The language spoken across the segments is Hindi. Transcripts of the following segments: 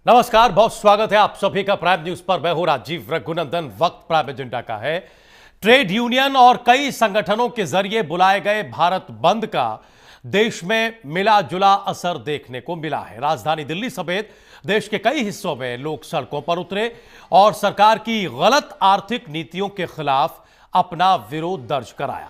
नमस्कार, बहुत स्वागत है आप सभी का प्राइम न्यूज पर। मैं हूं राजीव रघुनंदन। वक्त प्राइम एजेंडा का है। ट्रेड यूनियन और कई संगठनों के जरिए बुलाए गए भारत बंद का देश में मिला जुला असर देखने को मिला है। राजधानी दिल्ली समेत देश के कई हिस्सों में लोग सड़कों पर उतरे और सरकार की गलत आर्थिक नीतियों के खिलाफ अपना विरोध दर्ज कराया।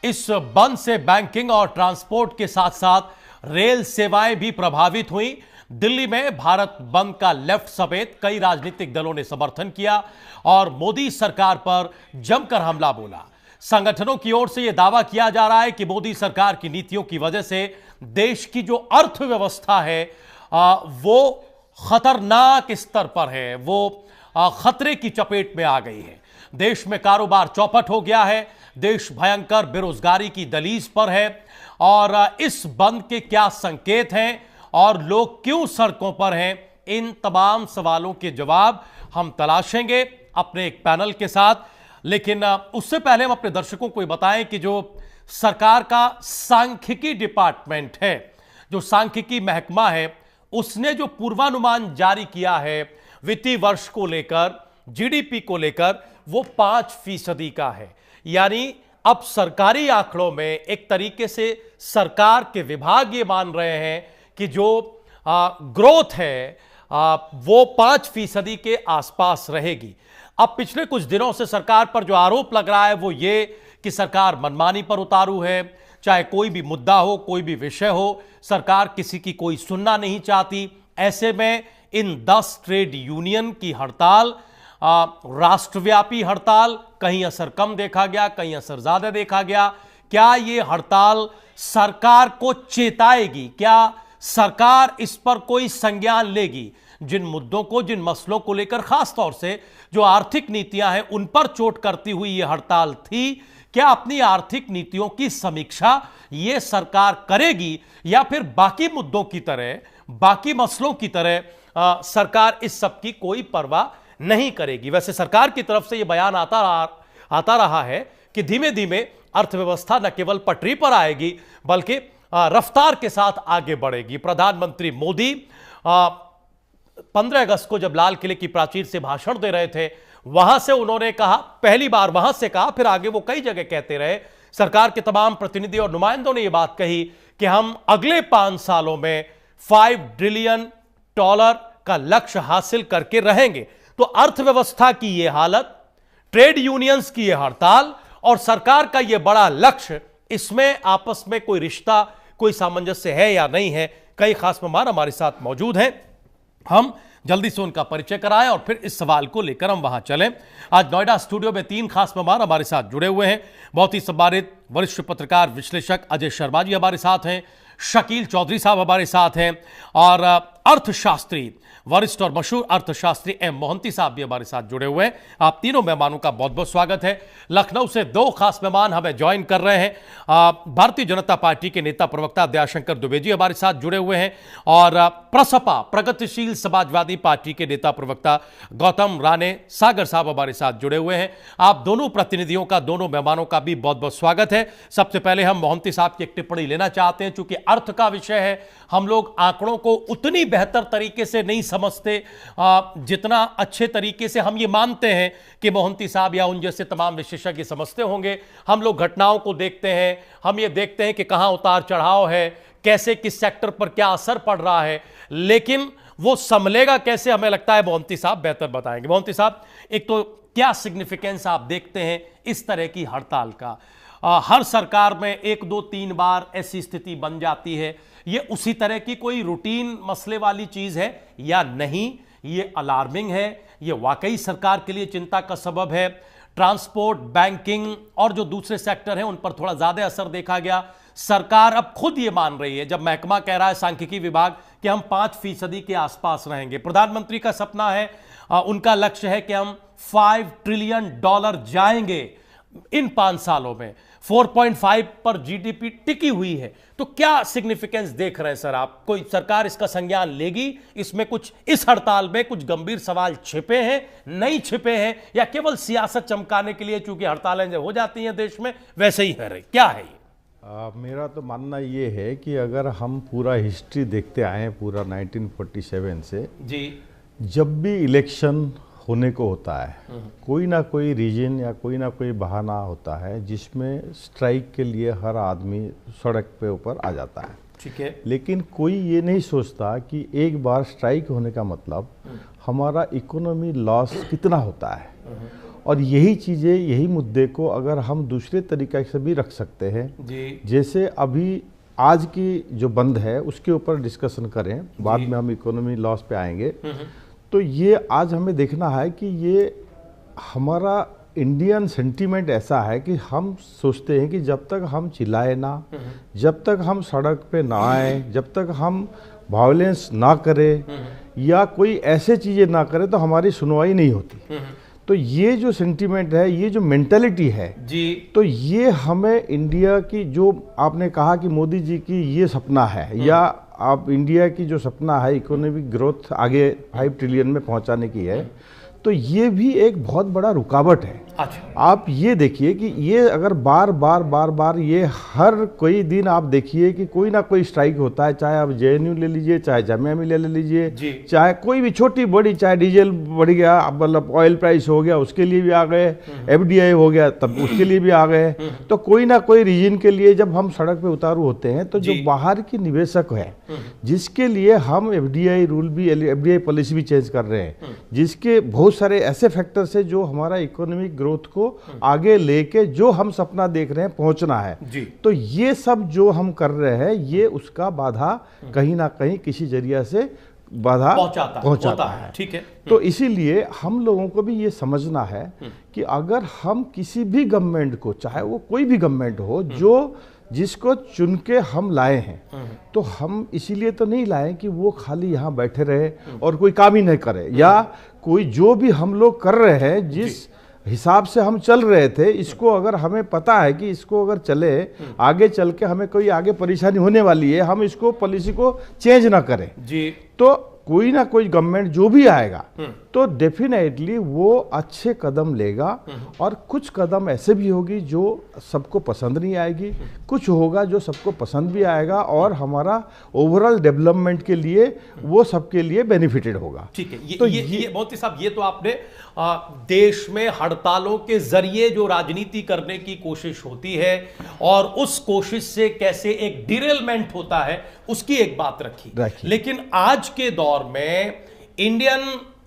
इस बंद से बैंकिंग और ट्रांसपोर्ट के साथ साथ रेल सेवाएं भी प्रभावित हुई। दिल्ली में भारत बंद का लेफ्ट समेत कई राजनीतिक दलों ने समर्थन किया और मोदी सरकार पर जमकर हमला बोला। संगठनों की ओर से यह दावा किया जा रहा है कि मोदी सरकार की नीतियों की वजह से देश की जो अर्थव्यवस्था है वो खतरनाक स्तर पर है, वो खतरे की चपेट में आ गई है। देश में कारोबार चौपट हो गया है, देश भयंकर बेरोजगारी की दलीज पर है और इस बंद के क्या संकेत हैं और लोग क्यों सड़कों पर हैं, इन तमाम सवालों के जवाब हम तलाशेंगे अपने एक पैनल के साथ। लेकिन उससे पहले हम अपने दर्शकों को ये बताएं कि जो सरकार का सांख्यिकी डिपार्टमेंट है, जो सांख्यिकी महकमा है, उसने जो पूर्वानुमान जारी किया है वित्तीय वर्ष को लेकर, जीडीपी को लेकर, वो 5% का है। यानी अब सरकारी आंकड़ों में एक तरीके से सरकार के विभाग ये मान रहे हैं कि जो ग्रोथ है वो 5% के आसपास रहेगी। अब पिछले कुछ दिनों से सरकार पर जो आरोप लग रहा है वो ये कि सरकार मनमानी पर उतारू है। चाहे कोई भी मुद्दा हो, कोई भी विषय हो, सरकार किसी की कोई सुनना नहीं चाहती। ऐसे में इन 10 ट्रेड यूनियन की हड़ताल, राष्ट्रव्यापी हड़ताल, कहीं असर कम देखा गया, कहीं असर ज्यादा देखा गया। क्या ये हड़ताल सरकार को चेताएगी? क्या सरकार इस पर कोई संज्ञान लेगी? जिन मुद्दों को, जिन मसलों को लेकर खासतौर से जो आर्थिक नीतियां हैं उन पर चोट करती हुई यह हड़ताल थी, क्या अपनी आर्थिक नीतियों की समीक्षा यह सरकार करेगी या फिर बाकी मुद्दों की तरह, बाकी मसलों की तरह सरकार इस सब की कोई परवाह नहीं करेगी? वैसे सरकार की तरफ से यह बयान आता रहा है कि धीमे धीमे अर्थव्यवस्था न केवल पटरी पर आएगी बल्कि रफ्तार के साथ आगे बढ़ेगी। प्रधानमंत्री मोदी 15 अगस्त को जब लाल किले की प्राचीर से भाषण दे रहे थे, वहां से उन्होंने कहा, पहली बार वहां से कहा, फिर आगे वो कई जगह कहते रहे। सरकार के तमाम प्रतिनिधि और नुमाइंदों ने यह बात कही कि हम अगले 5 सालों में $5 ट्रिलियन का लक्ष्य हासिल करके रहेंगे। तो अर्थव्यवस्था की यह हालत, ट्रेड यूनियंस की यह हड़ताल और सरकार का यह बड़ा लक्ष्य, इसमें आपस में कोई रिश्ता, कोई सामंजस्य है या नहीं है? कई खास मेहमान हमारे साथ मौजूद हैं, हम जल्दी से उनका परिचय कराएं और फिर इस सवाल को लेकर हम वहां चलें। आज नोएडा स्टूडियो में 3 खास मेहमान हमारे साथ जुड़े हुए हैं। बहुत ही सम्मानित वरिष्ठ पत्रकार विश्लेषक अजय शर्मा जी हमारे साथ हैं, शकील चौधरी साहब हमारे साथ हैं और अर्थशास्त्री, वरिष्ठ और मशहूर अर्थशास्त्री एम मोहंती साहब भी हमारे साथ जुड़े हुए हैं। आप तीनों मेहमानों का बहुत बहुत स्वागत है। लखनऊ से 2 खास मेहमान हमें ज्वाइन कर रहे हैं। भारतीय जनता पार्टी के नेता प्रवक्ता दयाशंकर दुबे जी हमारे साथ जुड़े हुए हैं और प्रसपा, प्रगतिशील समाजवादी पार्टी के नेता प्रवक्ता गौतम राणे सागर साहब हमारे साथ जुड़े हुए हैं। आप दोनों प्रतिनिधियों का, दोनों मेहमानों का भी बहुत बहुत स्वागत है। सबसे पहले हम मोहंती साहब की एक टिप्पणी लेना चाहते हैं। चूंकि अर्थ का विषय है, हम लोग आंकड़ों को उतनी बेहतर तरीके से नहीं समझते जितना अच्छे तरीके से हम ये मानते हैं कि मोहंती साहब या उन जैसे तमाम विशेषज्ञ समझते होंगे। हम लोग घटनाओं को देखते हैं, हम ये देखते हैं कि कहां उतार चढ़ाव है, कैसे किस सेक्टर पर क्या असर पड़ रहा है, लेकिन वो संभलेगा कैसे, हमें लगता है मोहंती साहब बेहतर बताएंगे। मोहंती साहब, एक तो क्या सिग्निफिकेंस आप देखते हैं इस तरह की हड़ताल का? हर सरकार में 1, 2, 3 बार ऐसी स्थिति बन जाती है। ये उसी तरह की कोई रूटीन मसले वाली चीज है या नहीं? ये अलार्मिंग है, ये वाकई सरकार के लिए चिंता का सबब है। ट्रांसपोर्ट, बैंकिंग और जो दूसरे सेक्टर हैं उन पर थोड़ा ज्यादा असर देखा गया। सरकार अब खुद ये मान रही है, जब महकमा कह रहा है, सांख्यिकी विभाग, कि हम 5% के आसपास रहेंगे। प्रधानमंत्री का सपना है, उनका लक्ष्य है कि हम $5 ट्रिलियन जाएंगे इन 5 सालों में। 4.5 पर जीडीपी टिकी हुई है। तो क्या सिग्निफिकेंस देख रहे हैं सर आप? कोई सरकार इसका संज्ञान लेगी? इसमें कुछ, इस हड़ताल में कुछ गंभीर सवाल छिपे हैं, नहीं छिपे हैं, या केवल सियासत चमकाने के लिए, चूंकि हड़तालें जब हो जाती हैं देश में वैसे ही है रही? क्या है ये? मेरा तो मानना ये है कि अगर हम पूरा हिस्ट्री देखते आए हैं, पूरा 1947 से जी, जब भी इलेक्शन होने को होता है, कोई ना कोई रीजन या कोई ना कोई बहाना होता है जिसमें स्ट्राइक के लिए हर आदमी सड़क पे ऊपर आ जाता है। ठीक है। लेकिन कोई ये नहीं सोचता कि एक बार स्ट्राइक होने का मतलब हमारा इकोनॉमी लॉस कितना होता है। और यही चीज़ें, यही मुद्दे को अगर हम दूसरे तरीके से भी रख सकते हैं जी। जैसे अभी आज की जो बंद है उसके ऊपर डिस्कशन करें, बाद में हम इकोनॉमी लॉस पे आएंगे। तो ये आज हमें देखना है कि ये हमारा इंडियन सेंटीमेंट ऐसा है कि हम सोचते हैं कि जब तक हम चिल्लाए ना, जब तक हम सड़क पे ना आए, जब तक हम वायलेंस ना करें या कोई ऐसे चीज़ें ना करें तो हमारी सुनवाई नहीं होती। तो ये जो सेंटीमेंट है, ये जो मेंटालिटी है जी, तो ये हमें इंडिया की, जो आपने कहा कि मोदी जी की ये सपना है या आप इंडिया की जो सपना है इकोनॉमिक ग्रोथ आगे 5 ट्रिलियन में पहुंचाने की है, तो ये भी एक बहुत बड़ा रुकावट है। अच्छा। आप ये देखिए कि ये अगर बार बार ये हर कोई दिन आप देखिए कि कोई ना कोई स्ट्राइक होता है, चाहे आप जेएनयू ले लीजिए, चाहे जामिया मिलिया ले लीजिए, चाहे कोई भी छोटी बड़ी, चाहे डीजल बढ़ गया, मतलब ऑयल प्राइस हो गया उसके लिए भी आ गए, एफडीआई हो गया तब उसके लिए भी आ गए। तो कोई ना कोई रीजन के लिए जब हम सड़क पे उतारू होते हैं तो जो बाहर की निवेशक है जिसके लिए हम एफडीआई रूल भी, एफडीआई पॉलिसी भी चेंज कर रहे हैं, जिसके बहुत सारे ऐसे फैक्टर्स है जो हमारा इकोनॉमिक ग्रोथ को आगे लेके जो हम सपना देख रहे हैं पहुंचना है जी। तो ये सब जो हम कर रहे हैं ये उसका बाधा कहीं ना कहीं किसी जरिया से बाधा पहुंचाता है। ठीक है। तो इसीलिए हम लोगों को भी ये समझना है कि अगर हम किसी भी गवर्नमेंट को, चाहे वो कोई भी गवर्नमेंट हो, जो जिसको चुन के हम लाए हैं, तो हम इसीलिए तो नहीं लाए कि वो खाली यहाँ बैठे रहे और कोई काम ही नहीं करे, या कोई जो भी हम लोग कर रहे हैं जिस हिसाब से हम चल रहे थे, इसको अगर हमें पता है कि इसको अगर चले आगे चल के हमें कोई आगे परेशानी होने वाली है, हम इसको पॉलिसी को चेंज ना करें जी। तो कोई ना कोई गवर्नमेंट जो भी आएगा तो डेफिनेटली वो अच्छे कदम लेगा और कुछ कदम ऐसे भी होगी जो सबको पसंद नहीं आएगी, कुछ होगा जो सबको पसंद भी आएगा और हमारा ओवरऑल डेवलपमेंट के लिए वो सबके लिए बेनिफिटेड होगा। ठीक है। तो ये मोदी साहब, ये तो आपने देश में हड़तालों के जरिए जो राजनीति करने की कोशिश होती है और उस कोशिश से कैसे एक डिरेलमेंट होता है उसकी एक बात रखी। लेकिन आज के दौर में इंडियन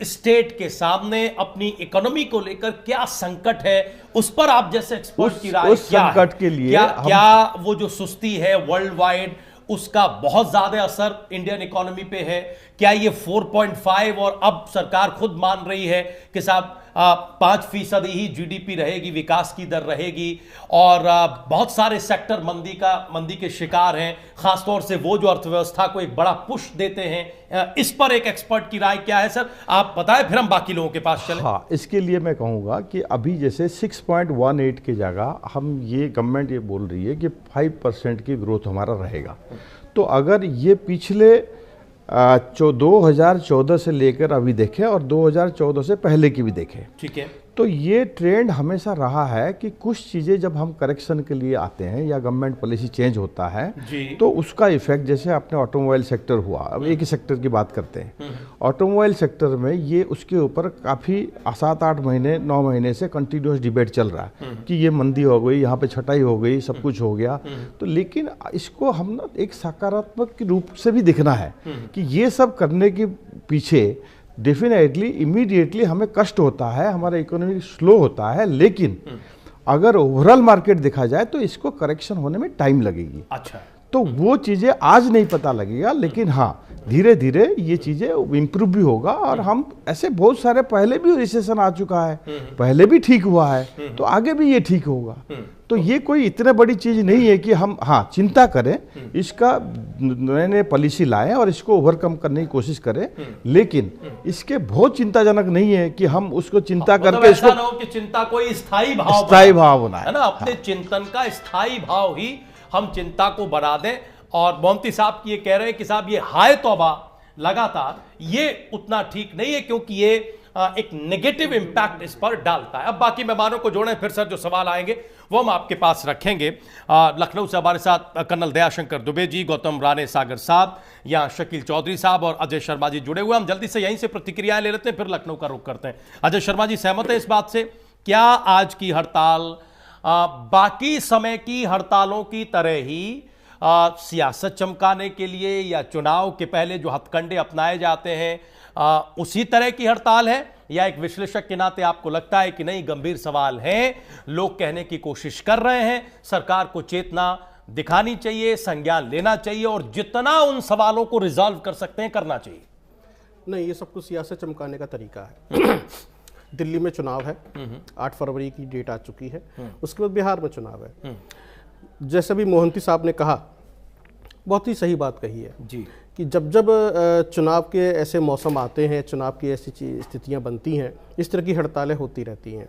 स्टेट के सामने अपनी इकोनॉमी को लेकर क्या संकट है, उस पर आप जैसे एक्सपर्ट की राय क्या है? के लिए क्या वो जो सुस्ती है वर्ल्ड वाइड, उसका बहुत ज्यादा असर इंडियन इकोनॉमी पे है? क्या ये 4.5 और अब सरकार खुद मान रही है कि साहब 5% ही जीडीपी रहेगी, विकास की दर रहेगी, और बहुत सारे सेक्टर मंदी के शिकार हैं, खासतौर से वो जो अर्थव्यवस्था को एक बड़ा पुश देते हैं। इस पर एक एक्सपर्ट की राय क्या है सर, आप बताएं, फिर हम बाकी लोगों के पास चलें। हाँ, इसके लिए मैं कहूँगा कि अभी जैसे 6.18 की जगह हम ये गवर्नमेंट ये बोल रही है कि 5% की ग्रोथ हमारा रहेगा। तो अगर ये पिछले 2014 से लेकर अभी देखें और 2014 से पहले की भी देखें, ठीक है, तो ये ट्रेंड हमेशा रहा है कि कुछ चीज़ें जब हम करेक्शन के लिए आते हैं या गवर्नमेंट पॉलिसी चेंज होता है तो उसका इफेक्ट, जैसे आपने ऑटोमोबाइल सेक्टर हुआ, अब एक ही सेक्टर की बात करते हैं, ऑटोमोबाइल सेक्टर में ये उसके ऊपर काफ़ी 7-8 महीने 9 महीने से कंटिन्यूस डिबेट चल रहा है कि ये मंदी हो गई, यहाँ पे छटाई हो गई, सब कुछ हो गया। तो लेकिन इसको हम ना एक सकारात्मक रूप से भी देखना है कि ये सब करने के पीछे डेफिनेटली इमीडिएटली हमें कष्ट होता है, हमारा इकोनॉमी स्लो होता है, लेकिन अगर ओवरऑल मार्केट देखा जाए तो इसको करेक्शन होने में टाइम लगेगी। अच्छा, तो वो चीज़ें आज नहीं पता लगेगा, लेकिन हाँ धीरे धीरे ये चीज़ें इम्प्रूव भी होगा। और हम ऐसे बहुत सारे, पहले भी रिसेशन आ चुका है, पहले भी ठीक हुआ है, तो आगे भी ये ठीक होगा। तो ये कोई इतने बड़ी चीज़ नहीं है कि हम हाँ चिंता करें, इसका नए नए पॉलिसी लाएं और इसको ओवरकम करने की कोशिश करें, लेकिन इसके बहुत चिंताजनक नहीं है कि हम उसको चिंता करके इसको ना हो कि चिंता कोई स्थायी भाव बनाए, है ना, अपने चिंतन का स्थायी भाव ही हम चिंता को बना दें। और मोहंती साहब ये कह रहे हैं कि साहब ये हाय तौबा लगातार, ये उतना ठीक नहीं है, क्योंकि ये एक नेगेटिव इंपैक्ट इस पर डालता है। अब बाकी मेहमानों को जोड़ें, फिर सर जो सवाल आएंगे वो हम आपके पास रखेंगे। लखनऊ से हमारे साथ कर्नल दयाशंकर दुबे जी, गौतम राणे सागर साहब, यहाँ शकील चौधरी साहब और अजय शर्मा जी जुड़े हुए। हम जल्दी से यहीं से प्रतिक्रियाएं ले लेते हैं, फिर लखनऊ का रुख करते हैं। अजय शर्मा जी, सहमत है इस बात से? क्या आज की हड़ताल बाकी समय की हड़तालों की तरह ही सियासत चमकाने के लिए या चुनाव के पहले जो हथकंडे अपनाए जाते हैं उसी तरह की हड़ताल है, या एक विश्लेषक के नाते आपको लगता है कि नहीं, गंभीर सवाल है, लोग कहने की कोशिश कर रहे हैं, सरकार को चेतना दिखानी चाहिए, संज्ञान लेना चाहिए और जितना उन सवालों को रिजॉल्व कर सकते हैं करना चाहिए? नहीं, ये सब कुछ सियासत चमकाने का तरीका है। दिल्ली में चुनाव है, 8 फरवरी की डेट आ चुकी है, उसके बाद बिहार में चुनाव है। जैसे भी मोहंती साहब ने कहा, बहुत ही सही बात कही है जी, कि जब जब चुनाव के ऐसे मौसम आते हैं, चुनाव की ऐसी स्थितियां बनती हैं, इस तरह की हड़तालें होती रहती हैं।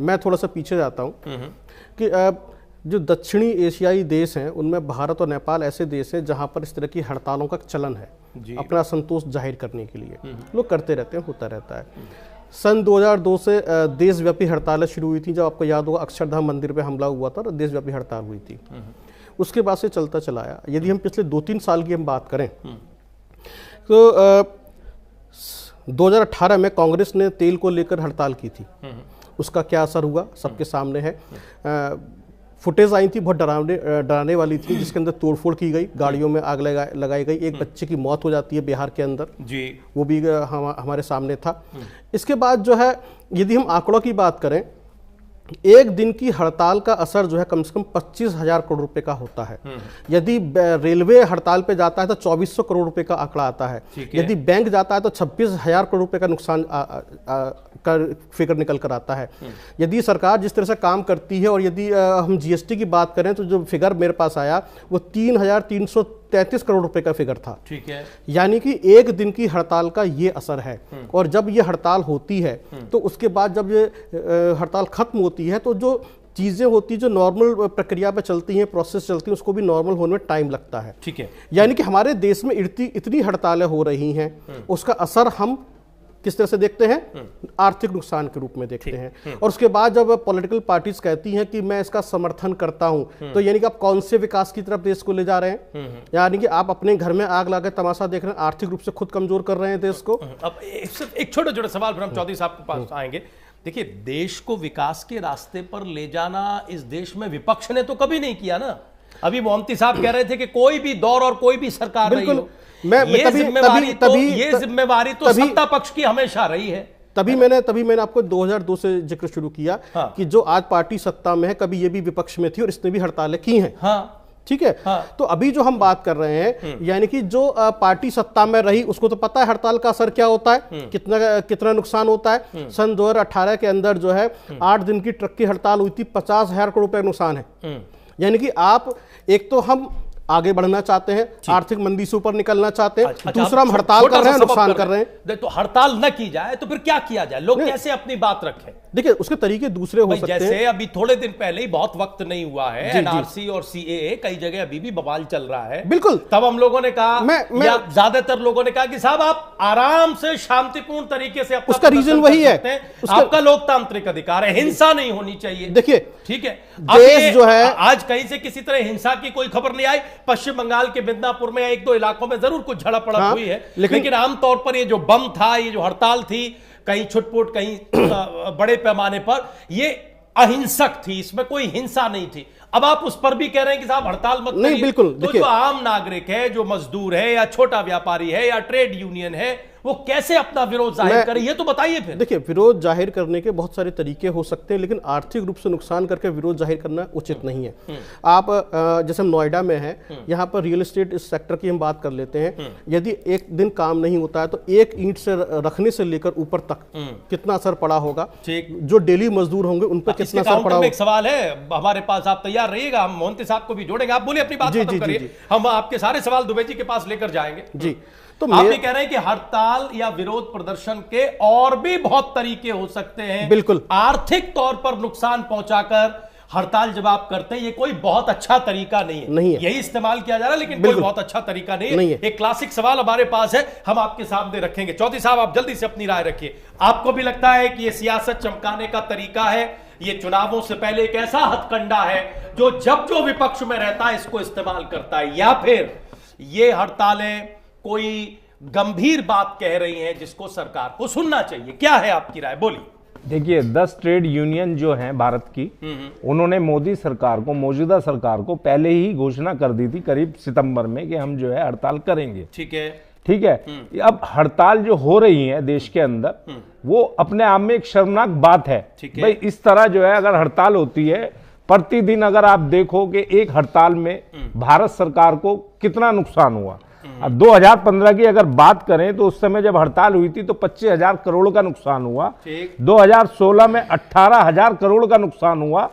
मैं थोड़ा सा पीछे जाता हूं कि जो दक्षिणी एशियाई देश हैं उनमें भारत और नेपाल ऐसे देश हैं जहां पर इस तरह की हड़तालों का चलन है, अपना असंतोष जाहिर करने के लिए लोग करते रहते हैं, होता रहता है। सन 2002 से देशव्यापी हड़तालें शुरू हुई थी। जब आपको याद होगा अक्षरधाम मंदिर पे हमला हुआ था, तो देशव्यापी हड़ताल हुई थी। उसके बाद से चलता चला आया। यदि हम पिछले 2-3 साल की हम बात करें तो 2018 में कांग्रेस ने तेल को लेकर हड़ताल की थी। उसका क्या असर हुआ सबके सामने है। फुटेज आई थी, बहुत डराने वाली थी, जिसके अंदर तोड़फोड़ की गई, गाड़ियों में आग लगाई गई, एक बच्चे की मौत हो जाती है बिहार के अंदर जी, वो भी हमारे सामने था। इसके बाद जो है, यदि हम आंकड़ों की बात करें, एक दिन की हड़ताल का असर जो है कम से कम 25,000 करोड़ रुपए का होता है। यदि रेलवे हड़ताल पे जाता है तो 2400 करोड़ रुपए का आंकड़ा आता है। यदि बैंक जाता है तो 26,000 करोड़ रुपए का नुकसान का फिगर निकल कर आता है। यदि सरकार जिस तरह से काम करती है, और यदि हम जीएसटी की बात करें तो जो फिगर मेरे पास आया वो 3,333 करोड़ रुपए का फिगर था। ठीक है, यानी कि एक दिन की हड़ताल का ये असर है। और जब ये हड़ताल होती है तो उसके बाद जब ये हड़ताल खत्म होती है तो जो चीजें होती, जो नॉर्मल प्रक्रिया पे चलती हैं, प्रोसेस चलती है, उसको भी नॉर्मल होने में टाइम लगता है। ठीक है, यानी कि हमारे देश में इतनी हड़तालें हो रही हैं, उसका असर हम किस तरह से देखते हैं? आर्थिक नुकसान के रूप में देखते हैं। और उसके बाद जब पॉलिटिकल पार्टीज कहती हैं कि मैं इसका समर्थन करता हूं, तो यानी कि आप कौन से विकास की तरफ देश को ले जा रहे हैं? यानी कि आप अपने घर में आग लगा तमाशा देख रहे हैं, आर्थिक रूप से खुद कमजोर कर रहे हैं देश को। अब एक छोटा छोटा सवाल फिर हम चौधरी साहब के पास आएंगे। देखिए, देश को विकास के रास्ते पर ले जाना इस देश में विपक्ष ने तो कभी नहीं किया ना। अभी मोहंती साहब कह रहे थे कि कोई भी दौर और कोई भी सरकार नहीं हो, ये जिम्मेवारी तो सत्ता पक्ष की हमेशा रही है। तभी मैंने आपको 2002 से जिक्र शुरू किया कि जो आज पार्टी सत्ता में है, कभी ये भी विपक्ष में थी और इसने भी हड़तालें की हैं। ठीक है। तो अभी जो हम बात कर रहे हैं, यानी कि जो पार्टी सत्ता में रही उसको तो पता है हड़ताल का असर क्या होता है, कितना नुकसान होता है। सन 2018 के अंदर जो है 8 दिन की ट्रक की हड़ताल हुई थी, 50,000 करोड़ रुपए नुकसान है। यानी कि आप, एक तो हम आगे बढ़ना चाहते हैं, आर्थिक मंदी से ऊपर निकलना चाहते हैं, दूसरा हम हड़ताल कर रहे हैं, नुकसान कर रहे हैं। तो हड़ताल न की जाए तो फिर क्या किया जाए? लोग कैसे अपनी बात रखें? देखिए, उसके तरीके दूसरे हो सकते हैं। जैसे अभी थोड़े दिन पहले ही, बहुत वक्त नहीं हुआ है, एनआरसी और सीएए कई जगह अभी भी बवाल चल रहा है। बिल्कुल, तब हम लोगों ने कहा, या ज्यादातर लोगों ने कहा कि साहब आप आराम से शांतिपूर्ण तरीके से, उसका रीजन वही है, आपका लोकतांत्रिक अधिकार है, हिंसा नहीं होनी चाहिए। देखिए, ठीक है, देश जो है, आज कहीं से किसी तरह हिंसा की कोई खबर नहीं आई। पश्चिम बंगाल के मिदनापुर में 1-2 इलाकों में जरूर कुछ झड़प पड़प हुई है, लेकिन आमतौर पर ये जो बम था, ये जो हड़ताल थी, कहीं छुटपुट, कहीं बड़े पैमाने पर, ये अहिंसक थी, इसमें कोई हिंसा नहीं थी। अब आप उस पर भी कह रहे हैं कि साहब हड़ताल मत करिए। नहीं, बिल्कुल। तो जो आम नागरिक है, जो मजदूर है, या छोटा व्यापारी है, या ट्रेड यूनियन है, वो कैसे अपना विरोध जाहिर करे, ये तो बताइए फिर। देखिए, विरोध जाहिर करने के बहुत सारे तरीके हो सकते हैं, लेकिन आर्थिक रूप से नुकसान करके विरोध जाहिर करना उचित नहीं है। आप जैसे हम नोएडा में हैं, यहाँ पर रियल एस्टेट इस सेक्टर की हम बात कर लेते हैं। यदि एक दिन काम नहीं होता है तो एक ईंट से रखने से लेकर ऊपर तक कितना असर पड़ा होगा, जो डेली मजदूर होंगे उन पर कितना असर पड़ा होगा। एक सवाल है हमारे पास, आप तैयार रहिएगा, हम मोहंती साहब को भी जोड़ेंगे। आप बोलिए, अपनी बात खत्म करिए, हम आपके सारे सवाल दुबे जी के पास लेकर जाएंगे। जी, तो आप ये कह रहे हैं कि हड़ताल या विरोध प्रदर्शन के और भी बहुत तरीके हो सकते हैं। बिल्कुल, आर्थिक तौर पर नुकसान पहुंचाकर हड़ताल जब आप करते हैं, ये कोई बहुत अच्छा तरीका नहीं है। यही इस्तेमाल किया जा रहा है, लेकिन कोई बहुत अच्छा तरीका नहीं है। एक क्लासिक सवाल हमारे पास है, हम आपके सामने रखेंगे। चौधरी साहब, आप जल्दी से अपनी राय रखिए। आपको भी लगता है कि ये सियासत चमकाने का तरीका है, ये चुनावों से पहले एक ऐसा हथकंडा है जो जो विपक्ष में रहता है इसको इस्तेमाल करता है, या फिर ये हड़तालें कोई गंभीर बात कह रही हैं जिसको सरकार को सुनना चाहिए? क्या है आपकी राय, बोलिए। देखिए, 10 ट्रेड यूनियन जो हैं भारत की, उन्होंने मोदी सरकार को, मौजूदा सरकार को पहले ही घोषणा कर दी थी करीब सितंबर में कि हम जो है हड़ताल करेंगे। ठीक है। अब हड़ताल जो हो रही है देश के अंदर, वो अपने आप में एक शर्मनाक बात है। भाई, इस तरह जो है अगर हड़ताल होती है प्रतिदिन, अगर आप देखो कि एक हड़ताल में भारत सरकार को कितना नुकसान हुआ। अब 2015 की अगर बात करें तो उस समय जब हड़ताल हुई थी तो 25,000 करोड़ का नुकसान हुआ। 2016 में 18,000 करोड़ का नुकसान हुआ,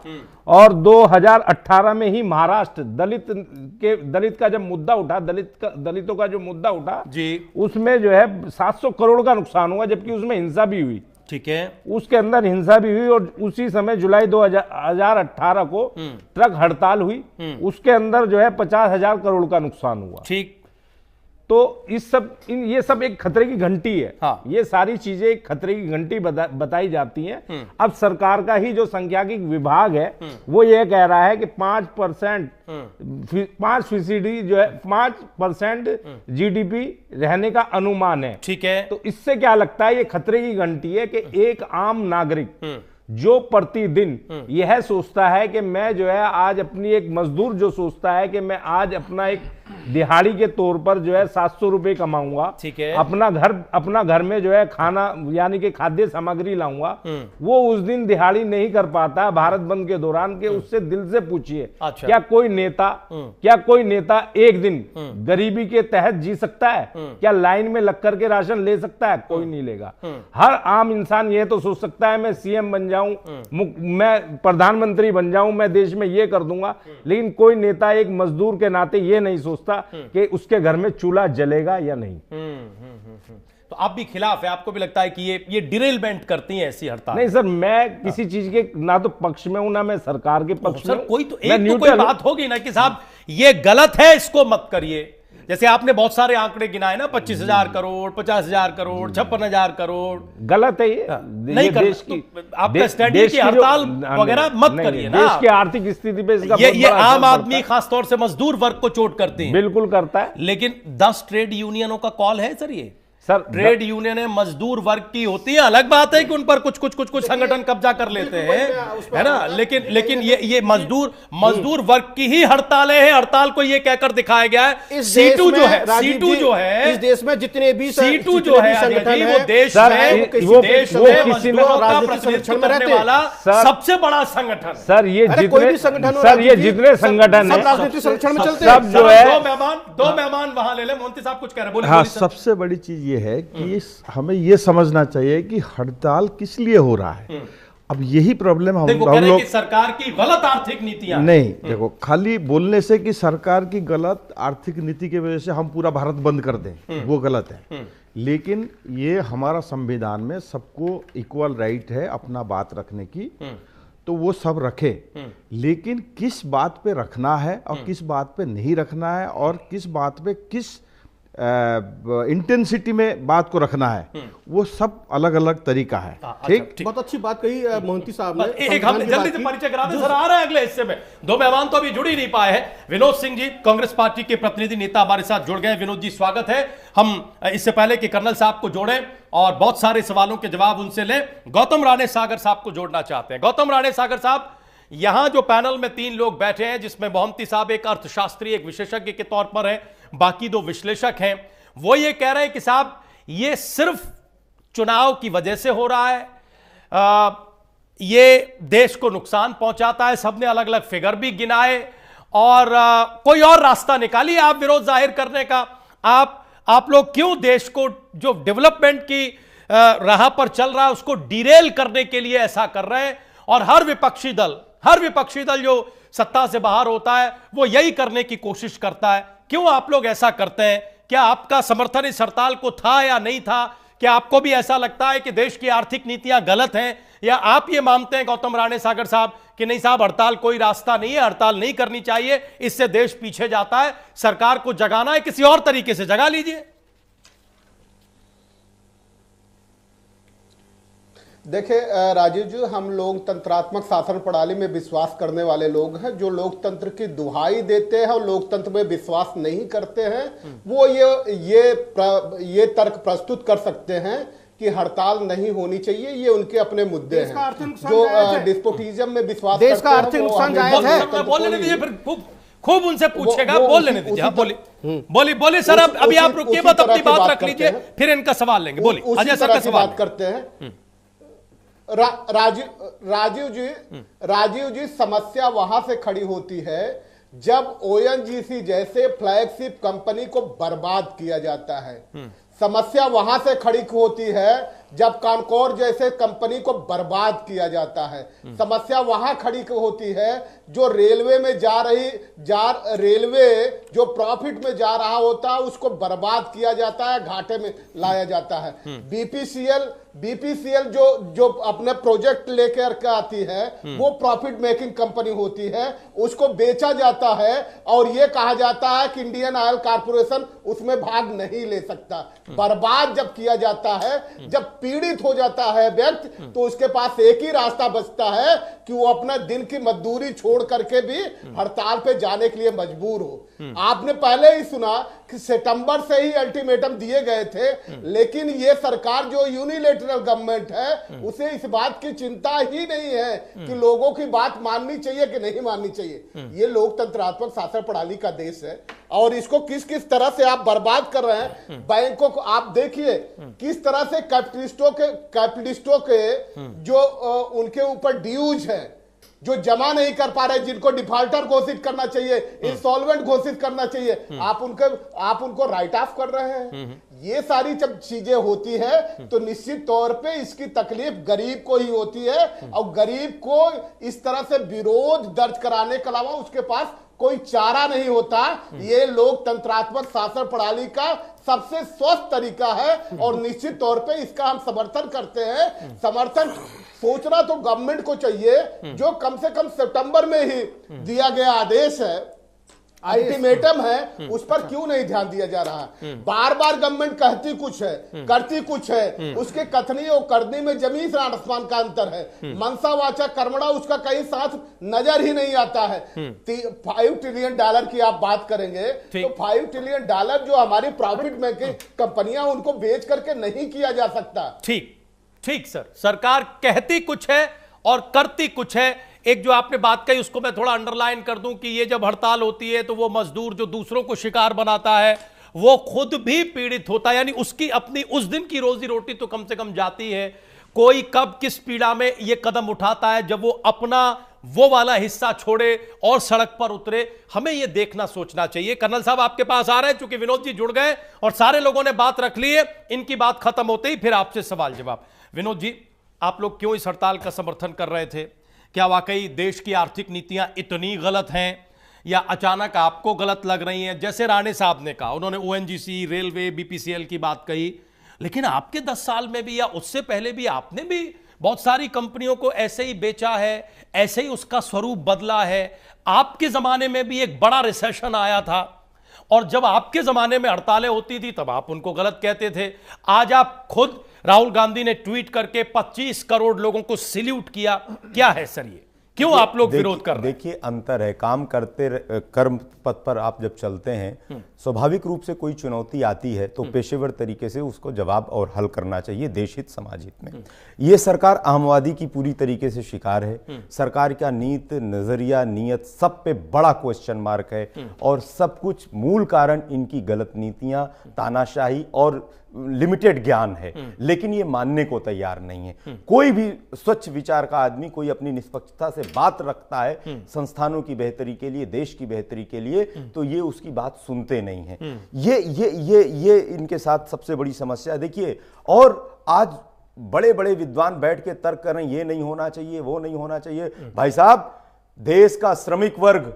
और 2018 में ही महाराष्ट्र दलित का जब मुद्दा उठा, दलितों का जो मुद्दा उठा जी, उसमें जो है 700 करोड़ का नुकसान हुआ, जबकि उसमें हिंसा भी हुई। ठीक है, उसके अंदर हिंसा भी हुई, और उसी समय जुलाई 2018 को ट्रक हड़ताल हुई, उसके अंदर जो है 50,000 करोड़ का नुकसान हुआ। ठीक। तो ये सब एक खतरे की घंटी है। हाँ। ये सारी चीजें एक खतरे की घंटी बताई जाती हैं। अब सरकार का ही जो सांख्यिकी विभाग है वो ये कह रहा है कि 5% 5% जो है 5% जीडीपी रहने का अनुमान है। ठीक है। तो इससे क्या लगता है, ये खतरे की घंटी है कि एक आम नागरिक जो प्रतिदिन यह सोचता है कि मैं जो है आज अपनी, एक मजदूर जो सोचता है कि मैं आज अपना एक दिहाड़ी के तौर पर जो है 700 रुपए कमाऊंगा, ठीक है, अपना घर में जो है खाना यानी कि खाद्य सामग्री लाऊंगा, वो उस दिन दिहाड़ी नहीं कर पाता भारत बंद के दौरान के। उससे दिल से पूछिए, अच्छा। क्या कोई नेता एक दिन गरीबी के तहत जी सकता है? क्या लाइन में लग करके राशन ले सकता है? कोई नहीं लेगा। हर आम इंसान ये तो सोच सकता है मैं सीएम बन जाऊं, मैं प्रधानमंत्री बन जाऊं, मैं देश में ये कर दूंगा, लेकिन कोई नेता एक मजदूर के नाते ये नहीं सोचता कि उसके घर में चूल्हा जलेगा या नहीं। तो आप भी खिलाफ है? आपको भी लगता है कि ये डिरेलमेंट करती है ऐसी हड़ताल? नहीं सर, मैं किसी चीज के ना तो पक्ष में हूं ना मैं सरकार के पक्ष में। कोई तो कोई बात होगी ना कि साहब ये गलत है, इसको मत करिए। जैसे आपने बहुत सारे आंकड़े गिनाए ना, 25,000 करोड़, 50,000 करोड़, 56,000 करोड़। गलत है ये, नहीं देश की आपका स्टैंड है कि हड़ताल वगैरह मत करिए ना। देश की आर्थिक स्थिति पे इसका ये आम आदमी, खासतौर से मजदूर वर्ग को चोट करते हैं। बिल्कुल करता है। लेकिन 10 ट्रेड यूनियनों का कॉल है सर, ये सर ट्रेड यूनियन मजदूर वर्ग की होती है। अलग बात है कि उन पर कुछ संगठन कब्जा कर लेते हैं, है ना, लेकिन ये मजदूर वर्ग की ही हड़तालें हैं। हड़ताल को ये कहकर दिखाया गया है, सीटू जो है इस देश में जितने भी सीटू जो है वो देश में मजदूरों का प्रतिनिधित्व करने वाला सबसे बड़ा संगठन। सर ये जितने संगठन है, राजनीतिक संगठन में चलते हैं। जो है दो मेहमान वहां ले ले। मोहंती साहब कुछ कह रहे, बोलिए। हाँ, सबसे बड़ी चीज ये है कि हमें ये समझना चाहिए कि हड़ताल किस लिए हो रहा है। अब यही प्रॉब्लम हम लोग, सरकार की गलत आर्थिक नीतियां नहीं, देखो खाली बोलने से कि सरकार की गलत आर्थिक नीति की वजह से हम पूरा भारत बंद कर दें, वो गलत है। लेकिन ये हमारा संविधान में सबको इक्वल राइट है अपना बात रखने की, तो वो सब रखे, लेकिन किस बात पे रखना है और किस बात पे नहीं रखना है और किस बात पे किस इंटेंसिटी में बात को रखना है, वो सब अलग अलग तरीका है। ठीक, बहुत अच्छी बात कही मोहंती साहब ने। एक हम जल्दी से परिचय करा दें सर, आ रहे हैं अगले हिस्से में। दो मेहमान तो अभी जुड़ ही नहीं पाए हैं। विनोद सिंह जी, कांग्रेस पार्टी के प्रतिनिधि नेता हमारे साथ जुड़ गए। विनोद जी, स्वागत है। हम इससे पहले कि कर्नल साहब को जोड़ें और बहुत सारे सवालों के जवाब उनसे लें, गौतम राणे सागर साहब को जोड़ना चाहते हैं। गौतम राणे सागर साहब, यहां जो पैनल में 3 लोग बैठे हैं, जिसमें मोहंती साहब एक अर्थशास्त्री, एक विशेषज्ञ के तौर पर है, बाकी 2 विश्लेषक हैं, वो ये कह रहे हैं कि साहब ये सिर्फ चुनाव की वजह से हो रहा है, ये देश को नुकसान पहुंचाता है। सबने अलग अलग फिगर भी गिनाए और कोई और रास्ता निकालिए आप विरोध जाहिर करने का। आप लोग क्यों देश को जो डेवलपमेंट की राह पर चल रहा है उसको डिरेल करने के लिए ऐसा कर रहे हैं? और हर विपक्षी दल जो सत्ता से बाहर होता है वो यही करने की कोशिश करता है। क्यों आप लोग ऐसा करते हैं? क्या आपका समर्थन इस हड़ताल को था या नहीं था? क्या आपको भी ऐसा लगता है कि देश की आर्थिक नीतियां गलत हैं, या आप ये मानते हैं गौतम राणे सागर साहब कि नहीं साहब हड़ताल कोई रास्ता नहीं है, हड़ताल नहीं करनी चाहिए, इससे देश पीछे जाता है, सरकार को जगाना है, किसी और तरीके से जगा लीजिए। देखिए राजीव जी, हम लोकतंत्रात्मक शासन प्रणाली में विश्वास करने वाले लोग हैं। जो लोकतंत्र की दुहाई देते हैं और लोकतंत्र में विश्वास नहीं करते हैं, वो ये तर्क प्रस्तुत कर सकते हैं कि हड़ताल नहीं होनी चाहिए। ये उनके अपने मुद्दे हैं। जो डिस्पोटिज्म में विश्वास देश का आर्थिक नुकसान जायज है। बोल लेने दीजिए, फिर खूब उनसे पूछेगा, बोल लेने दीजिए। बोलिए सर, अभी आप रुकिए, मत अपनी बात रख लीजिए, फिर इनका सवाल लेंगे। बोलिए अजय सर का सवाल करते हैं। राजीव जी, समस्या वहां से खड़ी होती है जब ओएनजीसी जैसे फ्लैगशिप कंपनी को बर्बाद किया जाता है। समस्या वहां से खड़ी होती है जब कॉनकोर जैसे कंपनी को बर्बाद किया जाता है। समस्या वहां खड़ी होती है जो रेलवे में रेलवे जो प्रॉफिट में जा रहा होता है उसको बर्बाद किया जाता है, घाटे में लाया जाता है। बीपीसीएल जो अपने प्रोजेक्ट लेकर के आती है वो प्रॉफिट मेकिंग कंपनी होती है, उसको बेचा जाता है और ये कहा जाता है कि इंडियन ऑयल कॉर्पोरेशन उसमें भाग नहीं ले सकता। बर्बाद जब किया जाता है, जब पीड़ित हो जाता है व्यक्ति, तो उसके पास एक ही रास्ता बचता है कि वो अपना दिन की मजदूरी छोड़ करके भी हड़ताल पे जाने के लिए मजबूर हो। आपने पहले ही सुना कि सितंबर से ही अल्टीमेटम दिए गए थे, लेकिन ये सरकार जो यूनिलेटरल गवर्नमेंट है उसे इस बात की चिंता ही नहीं है कि लोगों की बात माननी चाहिए कि नहीं माननी चाहिए। ये लोकतंत्रात्मक शासन प्रणाली का देश है और इसको किस किस तरह से आप बर्बाद कर रहे हैं। बैंकों को आप देखिए किस तरह से कैपिटलिस्टों के जो उनके ऊपर ड्यूज है, जो जमा नहीं कर पा रहे, जिनको डिफॉल्टर घोषित करना चाहिए, इंसॉल्वेंट घोषित करना चाहिए, आप उनको राइट ऑफ कर रहे हैं। ये सारी जब चीजें होती है तो निश्चित तौर पे इसकी तकलीफ गरीब को ही होती है और गरीब को इस तरह से विरोध दर्ज कराने के अलावा उसके पास कोई चारा नहीं होता। ये लोकतंत्रात्मक शासन प्रणाली का सबसे स्वस्थ तरीका है और निश्चित तौर पे इसका हम समर्थन करते हैं। समर्थन सोचना तो गवर्नमेंट को चाहिए, जो कम से कम सितंबर में ही दिया गया आदेश है, अल्टीमेटम है, उस पर क्यों नहीं ध्यान दिया जा रहा है। बार बार गवर्नमेंट कहती कुछ है, करती कुछ है, उसके कथनी और करनी में जमीन से आसमान का अंतर है। मनसा वाचा कर्मणा उसका कहीं साथ नजर ही नहीं आता है। $5 ट्रिलियन की आप बात करेंगे तो $5 ट्रिलियन जो हमारी प्रॉफिट मेकिंग कंपनियां उनको बेच करके नहीं किया जा सकता। ठीक सर, सरकार कहती कुछ है और करती कुछ है। एक जो आपने बात कही उसको मैं थोड़ा अंडरलाइन कर दूं कि ये जब हड़ताल होती है तो वो मजदूर जो दूसरों को शिकार बनाता है वो खुद भी पीड़ित होता है, यानी उसकी अपनी उस दिन की रोजी रोटी तो कम से कम जाती है। कोई कब किस पीड़ा में ये कदम उठाता है जब वो अपना वो वाला हिस्सा छोड़े और सड़क पर उतरे, हमें ये देखना सोचना चाहिए। कर्नल साहब आपके पास आ रहे हैं, चूंकि विनोद जी जुड़ गए और सारे लोगों ने बात रख ली है, इनकी बात खत्म होते ही फिर आपसे सवाल जवाब। विनोद जी, आप लोग क्यों इस हड़ताल का समर्थन कर रहे थे? क्या वाकई देश की आर्थिक नीतियां इतनी गलत हैं या अचानक आपको गलत लग रही हैं? जैसे राणे साहब ने कहा, उन्होंने ओएनजीसी, रेलवे, बीपीसीएल की बात कही, लेकिन आपके 10 साल में भी या उससे पहले भी आपने भी बहुत सारी कंपनियों को ऐसे ही बेचा है, ऐसे ही उसका स्वरूप बदला है। आपके जमाने में भी एक बड़ा रिसेशन आया था और जब आपके जमाने में हड़तालें होती थी तब आप उनको गलत कहते थे। आज आप खुद, राहुल गांधी ने ट्वीट करके 25 करोड़ लोगों को सैल्यूट किया। क्या है सर ये, क्यों आप लोग विरोध कर रहे हैं? देखिए अंतर है, काम करते कर्म पथ पर आप जब चलते हैं स्वाभाविक रूप से कोई चुनौती आती है तो पेशेवर तरीके से उसको जवाब और हल करना चाहिए, देश हित समाज हित में। ये सरकार अहमवादी की पूरी तरीके से शिकार है। सरकार का नीत, नजरिया, नीयत सब पे बड़ा क्वेश्चन मार्क है और सब कुछ मूल कारण इनकी गलत नीतियां, तानाशाही और लिमिटेड ज्ञान है, लेकिन ये मानने को तैयार नहीं है। कोई भी स्वच्छ विचार का आदमी, कोई अपनी निष्पक्षता से बात रखता है संस्थानों की बेहतरी के लिए, देश की बेहतरी के लिए, तो ये उसकी बात सुनते नहीं है। ये इनके साथ सबसे बड़ी समस्या है। देखिए, और आज बड़े बड़े विद्वान बैठ के तर्क कर रहे हैं, ये नहीं होना चाहिए, वो नहीं होना चाहिए। भाई साहब, देश का श्रमिक वर्ग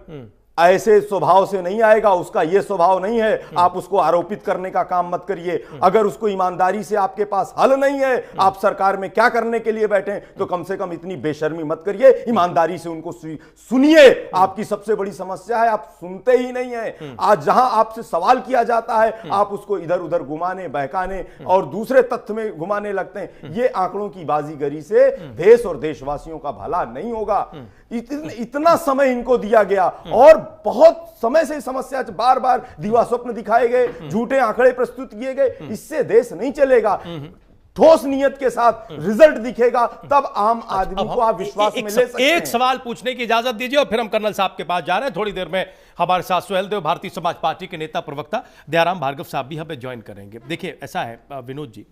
ऐसे स्वभाव से नहीं आएगा, उसका ये स्वभाव नहीं है। आप उसको आरोपित करने का काम मत करिए। अगर उसको ईमानदारी से आपके पास हल नहीं है, आप सरकार में क्या करने के लिए बैठे, तो कम से कम इतनी बेशर्मी मत करिए, ईमानदारी से उनको सुनिए। आपकी सबसे बड़ी समस्या है आप सुनते ही नहीं है। आज जहां आपसे सवाल किया जाता है आप उसको इधर उधर घुमाने बहकाने और दूसरे तथ्य में घुमाने लगते हैं। ये आंकड़ों की बाजीगरी से देश और देशवासियों का भला नहीं होगा। इतना समय इनको दिया गया और बहुत समय से समस्या बार बार दिवा स्वप्न दिखाए गए, झूठे आंकड़े प्रस्तुत किए गए, इससे देश नहीं चलेगा। ठोस नियत के साथ रिजल्ट दिखेगा, तब आम आदमी को आप विश्वास में ले सकते हैं। एक सवाल पूछने की इजाजत दीजिए और फिर हम कर्नल साहब के पास जा रहे हैं। थोड़ी देर में हमारे साथ सुहेलदेव, भारतीय समाज पार्टी के नेता प्रवक्ता दयाराम भार्गव साहब भी हमें ज्वाइन करेंगे। देखिए ऐसा है विनोद जी,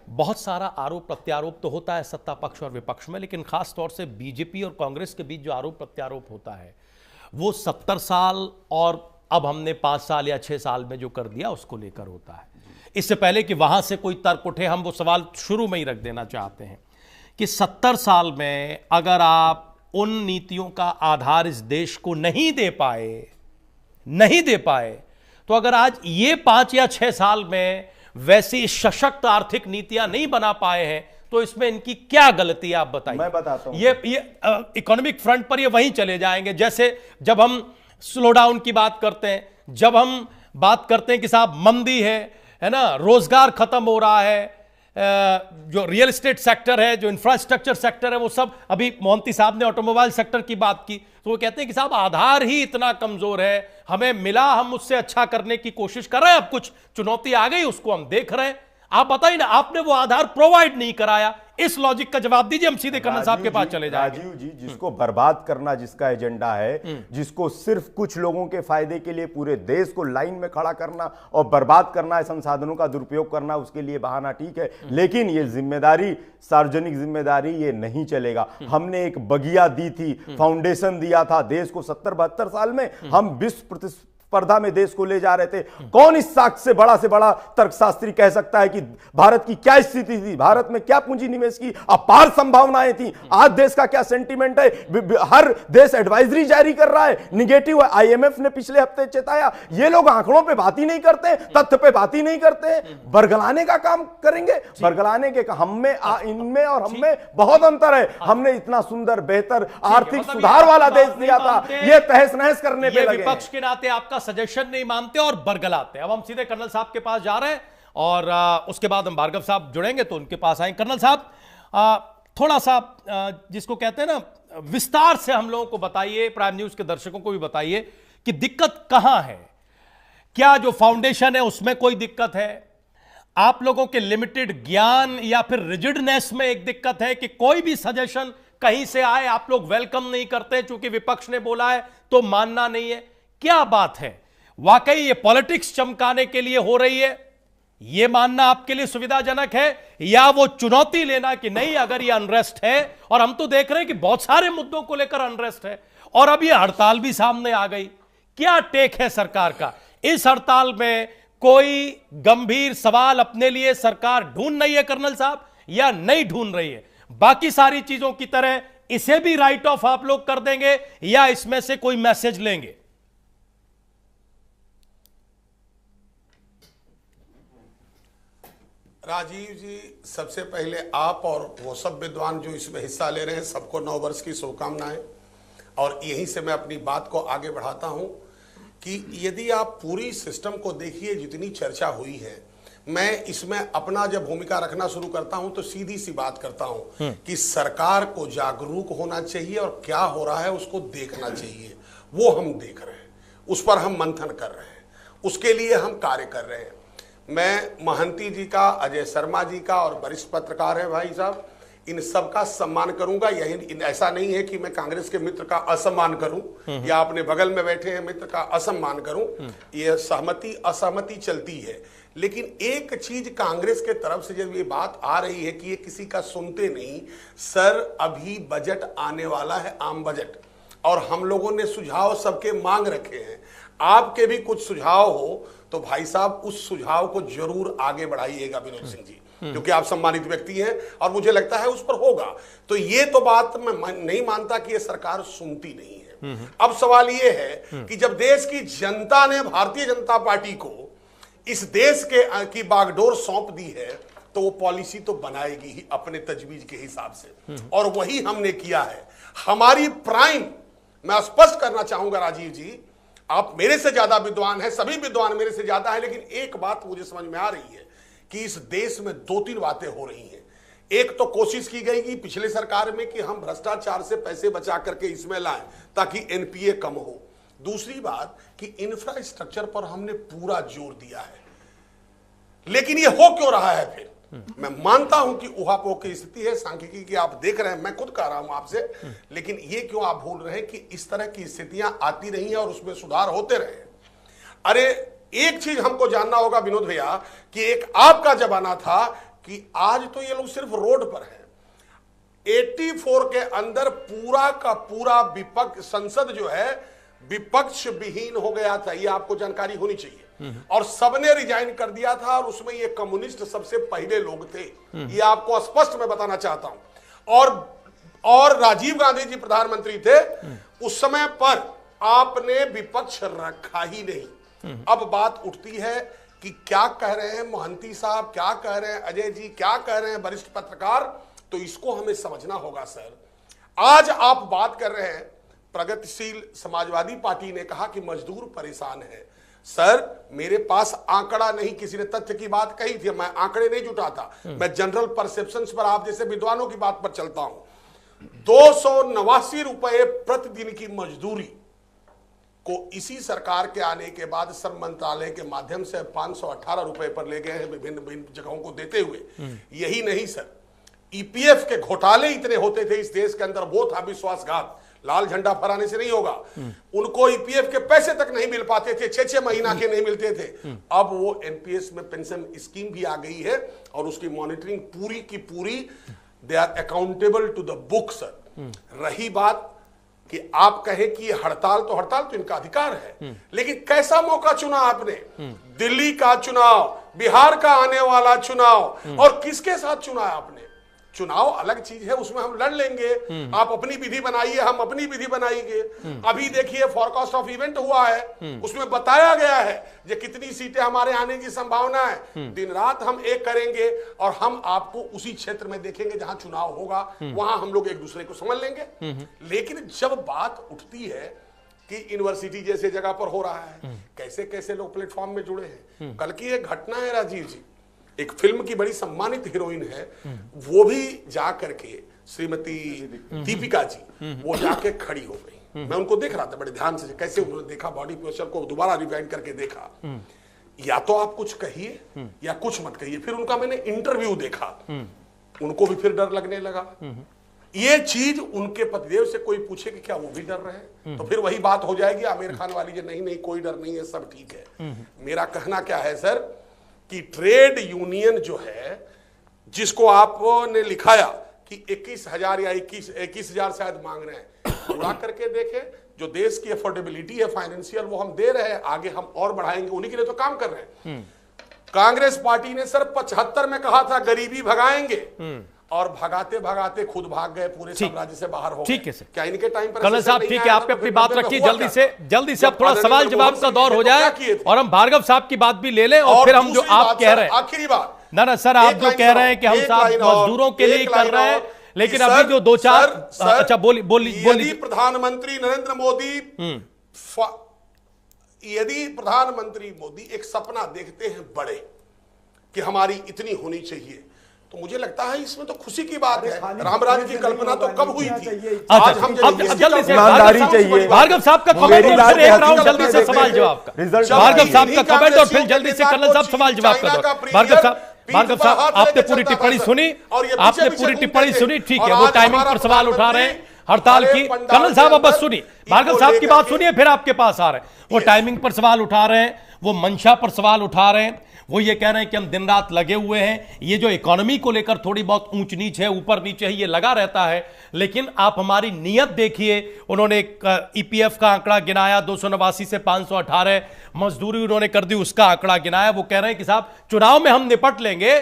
बहुत सारा आरोप प्रत्यारोप तो होता है सत्ता पक्ष और विपक्ष में, लेकिन खास तौर से बीजेपी और कांग्रेस के बीच जो आरोप प्रत्यारोप होता है वो 70 साल और अब हमने 5 साल या 6 साल में जो कर दिया उसको लेकर होता है। इससे पहले कि वहां से कोई तर्क उठे, हम वो सवाल शुरू में ही रख देना चाहते हैं कि 70 साल में अगर आप उन नीतियों का आधार इस देश को नहीं दे पाए, तो अगर आज ये 5 या 6 साल में वैसी सशक्त आर्थिक नीतियां नहीं बना पाए हैं, तो इसमें इनकी क्या गलती है आप बताइए। मैं बताता हूं। ये इकोनॉमिक फ्रंट पर ये वहीं चले जाएंगे जैसे जब हम स्लो डाउन की बात करते हैं, जब हम बात करते हैं कि साहब मंदी है ना, रोजगार खत्म हो रहा है, जो रियल एस्टेट सेक्टर है, जो इंफ्रास्ट्रक्चर सेक्टर है, वो सब, अभी मोहंती साहब ने ऑटोमोबाइल सेक्टर की बात की, तो वो कहते हैं कि साहब आधार ही इतना कमजोर है, हमें मिला, हम उससे अच्छा करने की कोशिश कर रहे हैं, अब कुछ चुनौती आ गई उसको हम देख रहे हैं। आप बताइए ना, आपने वो आधार प्रोवाइड नहीं कराया, इस लॉजिक का जवाब दीजिए, हम सीधे कर्नल साहब के पास चले जाएंगे। राजीव जी, जिसको बर्बाद करना जिसका एजेंडा है, जिसको सिर्फ कुछ लोगों के फायदे के लिए पूरे देश को लाइन में खड़ा करना और बर्बाद करना है, संसाधनों का दुरुपयोग करना, उसके लिए बहाना ठीक है, लेकिन ये जिम्मेदारी, सार्वजनिक जिम्मेदारी, ये नहीं चलेगा। हमने एक बगिया दी थी, फाउंडेशन दिया था देश को 70-72 साल में, हम 20% स्पर्धा में देश को ले जा रहे थे। कौन इस साक्ष्य से बड़ा तर्कशास्त्री कह सकता है कि भारत की क्या स्थिति थी, भारत में क्या पूंजी निवेश की अपार संभावनाएं थी, आज देश का क्या सेंटीमेंट है। हर देश एडवाइजरी जारी कर रहा है, निगेटिव है। आईएमएफ ने पिछले हफ्ते चेताया। ये लोग आंकड़ों पे बात ही नहीं करते, तथ्य पे बात ही नहीं करते, बरगलाने का काम करेंगे। बरगलाने के हमें इनमें और हमें बहुत अंतर है। हमने इतना सुंदर बेहतर आर्थिक सुधार वाला देश दिया था, ये तहस नहस करने पे लगे। विपक्ष के नाते आपका सजेशन नहीं मानते और बरगलाते। अब हम सीधे कर्नल साहब के पास जा रहे हैं और उसके बाद हम भार्गव साहब जुड़ेंगे तो उनके पास आएंगे। कर्नल साहब, थोड़ा सा जिसको कहते हैं ना, विस्तार से हम लोगों को बताइए, प्राइम न्यूज के दर्शकों को भी बताइए कि दिक्कत कहां है। क्या जो फाउंडेशन है उसमें कोई दिक्कत है, आप लोगों के लिमिटेड ज्ञान या फिर रिजिडनेस में एक दिक्कत है कि कोई भी सजेशन कहीं से आए आप लोग वेलकम नहीं करते, चूंकि विपक्ष ने बोला है तो मानना नहीं है। क्या बात है, वाकई ये पॉलिटिक्स चमकाने के लिए हो रही है, ये मानना आपके लिए सुविधाजनक है, या वो चुनौती लेना कि नहीं अगर ये अनरेस्ट है, और हम तो देख रहे हैं कि बहुत सारे मुद्दों को लेकर अनरेस्ट है और अब ये हड़ताल भी सामने आ गई। क्या टेक है सरकार का इस हड़ताल में? कोई गंभीर सवाल अपने लिए सरकार ढूंढ रही है कर्नल साहब, या नहीं ढूंढ रही है? बाकी सारी चीजों की तरह इसे भी राइट ऑफ आप लोग कर देंगे या इसमें से कोई मैसेज लेंगे? राजीव जी, सबसे पहले आप और वो सब विद्वान जो इसमें हिस्सा ले रहे हैं, सबको 9 वर्ष की शुभकामनाएं। और यहीं से मैं अपनी बात को आगे बढ़ाता हूं कि यदि आप पूरी सिस्टम को देखिए, जितनी चर्चा हुई है, मैं इसमें अपना जब भूमिका रखना शुरू करता हूं तो सीधी सी बात करता हूं कि सरकार को जागरूक होना चाहिए और क्या हो रहा है उसको देखना चाहिए। वो हम देख रहे हैं, उस पर हम मंथन कर रहे हैं, उसके लिए हम कार्य कर रहे हैं। मैं महंती जी का, अजय शर्मा जी का और वरिष्ठ पत्रकार है भाई साहब, इन सब का सम्मान करूंगा। यही, ऐसा नहीं है कि मैं कांग्रेस के मित्र का असम्मान करूं या अपने बगल में बैठे हैं मित्र का असम्मान करूं। ये सहमति असहमति चलती है, लेकिन एक चीज कांग्रेस के तरफ से जब ये बात आ रही है कि ये किसी का सुनते नहीं, सर अभी बजट आने वाला है, आम बजट, और हम लोगों ने सुझाव सबके मांग रखे हैं। आपके भी कुछ सुझाव हो तो भाई साहब उस सुझाव को जरूर आगे बढ़ाइएगा विनोद सिंह जी, क्योंकि आप सम्मानित व्यक्ति हैं और मुझे लगता है उस पर होगा। तो ये तो बात मैं नहीं मानता कि ये सरकार सुनती नहीं है। अब सवाल ये है कि जब देश की जनता ने भारतीय जनता पार्टी को इस देश की बागडोर सौंप दी है तो वो पॉलिसी तो बनाएगी ही अपने तजवीज के हिसाब से, और वही हमने किया है। हमारी प्राइम, मैं स्पष्ट करना चाहूंगा राजीव जी, आप मेरे से ज्यादा विद्वान हैं, सभी विद्वान मेरे से ज्यादा हैं, लेकिन एक बात मुझे समझ में आ रही है कि इस देश में 2-3 बातें हो रही हैं। एक तो कोशिश की गई कि पिछले सरकार में कि हम भ्रष्टाचार से पैसे बचा करके इसमें लाएं ताकि एनपीए कम हो। दूसरी बात कि इंफ्रास्ट्रक्चर पर हमने पूरा जोर दिया है, लेकिन ये हो क्यों रहा है फिर? मैं मानता हूं कि उहापोह की स्थिति है, सांख्यिकी की आप देख रहे हैं, मैं खुद कह रहा हूं आपसे, लेकिन ये क्यों आप भूल रहे हैं कि इस तरह की स्थितियां आती रही हैं और उसमें सुधार होते रहे। अरे एक चीज हमको जानना होगा विनोद भैया कि एक आपका जमाना था कि आज तो ये लोग सिर्फ रोड पर हैं। 84 के अंदर पूरा का पूरा विपक्ष, संसद जो है विपक्ष विहीन हो गया था, ये आपको जानकारी होनी चाहिए, और सबने रिजाइन कर दिया था, और उसमें ये कम्युनिस्ट सबसे पहले लोग थे, ये आपको स्पष्ट मैं बताना चाहता हूं। और राजीव गांधी जी प्रधानमंत्री थे उस समय पर, आपने विपक्ष रखा ही नहीं। अब बात उठती है कि क्या कह रहे हैं मोहंती साहब, क्या कह रहे हैं अजय जी, क्या कह रहे हैं वरिष्ठ पत्रकार, तो इसको हमें समझना होगा सर। आज आप बात कर रहे हैं, प्रगतिशील समाजवादी पार्टी ने कहा कि मजदूर परेशान है। सर मेरे पास आंकड़ा नहीं, किसी ने तथ्य की बात कही थी, मैं आंकड़े नहीं जुटाता, मैं जनरल परसेप्शंस पर, आप जैसे विद्वानों की बात पर चलता हूं। 289 रुपए प्रतिदिन की मजदूरी को इसी सरकार के आने के बाद श्रम मंत्रालय के माध्यम से 518 रुपए पर ले गए हैं, विभिन्न विभिन्न जगहों को देते हुए। यही नहीं सर, ईपीएफ के घोटाले इतने होते थे इस देश के अंदर, वो था विश्वासघात, लाल झंडा फहराने से नहीं होगा। उनको ईपीएफ के पैसे तक नहीं मिल पाते थे, 6-6 महीना के नहीं मिलते थे। अब वो एनपीएस में पेंशन स्कीम भी आ गई है और उसकी मॉनिटरिंग पूरी की पूरी, they are accountable to the book sir. रही बात कि आप कहें कि हड़ताल तो इनका अधिकार है, लेकिन कैसा मौका चुना आपने? दिल्ली का चुनाव, बिहार का आने वाला चुनाव, और किसके साथ चुना आपने? चुनाव अलग चीज है, उसमें हम लड़ लेंगे, आप अपनी विधि बनाइए, हम अपनी विधि बनाएंगे। अभी देखिए फॉरकास्ट ऑफ इवेंट हुआ है, उसमें बताया गया है कि कितनी सीटें हमारे आने की संभावना है। दिन रात हम एक करेंगे और हम आपको उसी क्षेत्र में देखेंगे जहां चुनाव होगा, वहां हम लोग एक दूसरे को समझ लेंगे। लेकिन जब बात उठती है कि यूनिवर्सिटी जैसे जगह पर हो रहा है, कैसे कैसे लोग प्लेटफॉर्म में जुड़े हैं। कल की एक घटना है राजीव जी, एक फिल्म की बड़ी सम्मानित हीरोइन है, वो भी जा करके श्रीमती दीपिका जी, वो जाके खड़ी हो गई। मैं उनको देख रहा था बड़े ध्यान से, कैसे उन्होंने देखा, बॉडी पोस्चर को दोबारा रिवाइंड करके देखा। या तो आप कुछ कहिए या कुछ मत कहिए। फिर उनका मैंने इंटरव्यू देखा, उनको भी फिर डर लगने लगा। ये चीज उनके पतिदेव से कोई पूछे कि क्या वो भी डर रहे हैं, तो फिर वही बात हो जाएगी आमिर खान वाली, नहीं नहीं कोई डर नहीं है, सब ठीक है। मेरा कहना क्या है सर कि ट्रेड यूनियन जो है, जिसको आपने लिखाया कि 21,000 या 21,000 शायद मांग रहे हैं, पूरा करके देखें। जो देश की अफोर्डेबिलिटी है फाइनेंशियल, वो हम दे रहे हैं, आगे हम और बढ़ाएंगे, उन्हीं के लिए तो काम कर रहे हैं। कांग्रेस पार्टी ने सर 75 में कहा था गरीबी भगाएंगे, और भगाते भगाते खुद भाग गए, पूरे साम्राज्य से बाहर हो गए। ठीक है सर, क्या इनके टाइम पर कर्नल साहब ठीक है, आपने अपनी बात रखी, जल्दी से अब थोड़ा सवाल जवाब का दौर हो जाए, और हम भार्गव साहब की बात भी ले लें, और फिर हम जो आप कह रहे हैं, आखिरी बात ना सर, आप जो कह रहे हैं कि हम साहब मजदूरों के लिए कर रहे हैं, लेकिन अभी जो 2-4 अच्छा बोली प्रधानमंत्री नरेंद्र मोदी, यदि प्रधानमंत्री मोदी एक सपना देखते हैं बड़े कि हमारी इतनी होनी चाहिए, तो मुझे लगता है इसमें तो खुशी की बात है। रामराज की कल्पना तो कब हुई थी? आज हम जल्दी से ईमानदारी चाहिए। भार्गव साहब का कमेंट और फिर एक राउंड जल्दी से सवाल जवाब का। भार्गव साहब का कमेंट और फिर जल्दी से कर्नल साहब सवाल जवाब का दौर। भार्गव साहब आपने पूरी टिप्पणी सुनी, आपने पूरी टिप्पणी सुनी, ठीक है, वो टाइमिंग पर सवाल उठा रहे हैं हड़ताल की। कर्नल साहब अब बस सुनिए, भार्गव साहब की बात सुनिए, फिर आपके पास आ रहे हैं। वो टाइमिंग पर सवाल उठा रहे हैं, वो मंशा पर सवाल उठा रहे हैं, वो ये कह रहे हैं कि हम दिन रात लगे हुए हैं। ये जो इकोनॉमी को लेकर थोड़ी बहुत ऊंच नीच है, ऊपर नीचे है, ये लगा रहता है, लेकिन आप हमारी नीयत देखिए। उन्होंने ईपीएफ का आंकड़ा गिनाया, 289 से 518, मजदूरी उन्होंने कर दी, उसका आंकड़ा गिनाया। वो कह रहे हैं कि साहब चुनाव में हम निपट लेंगे,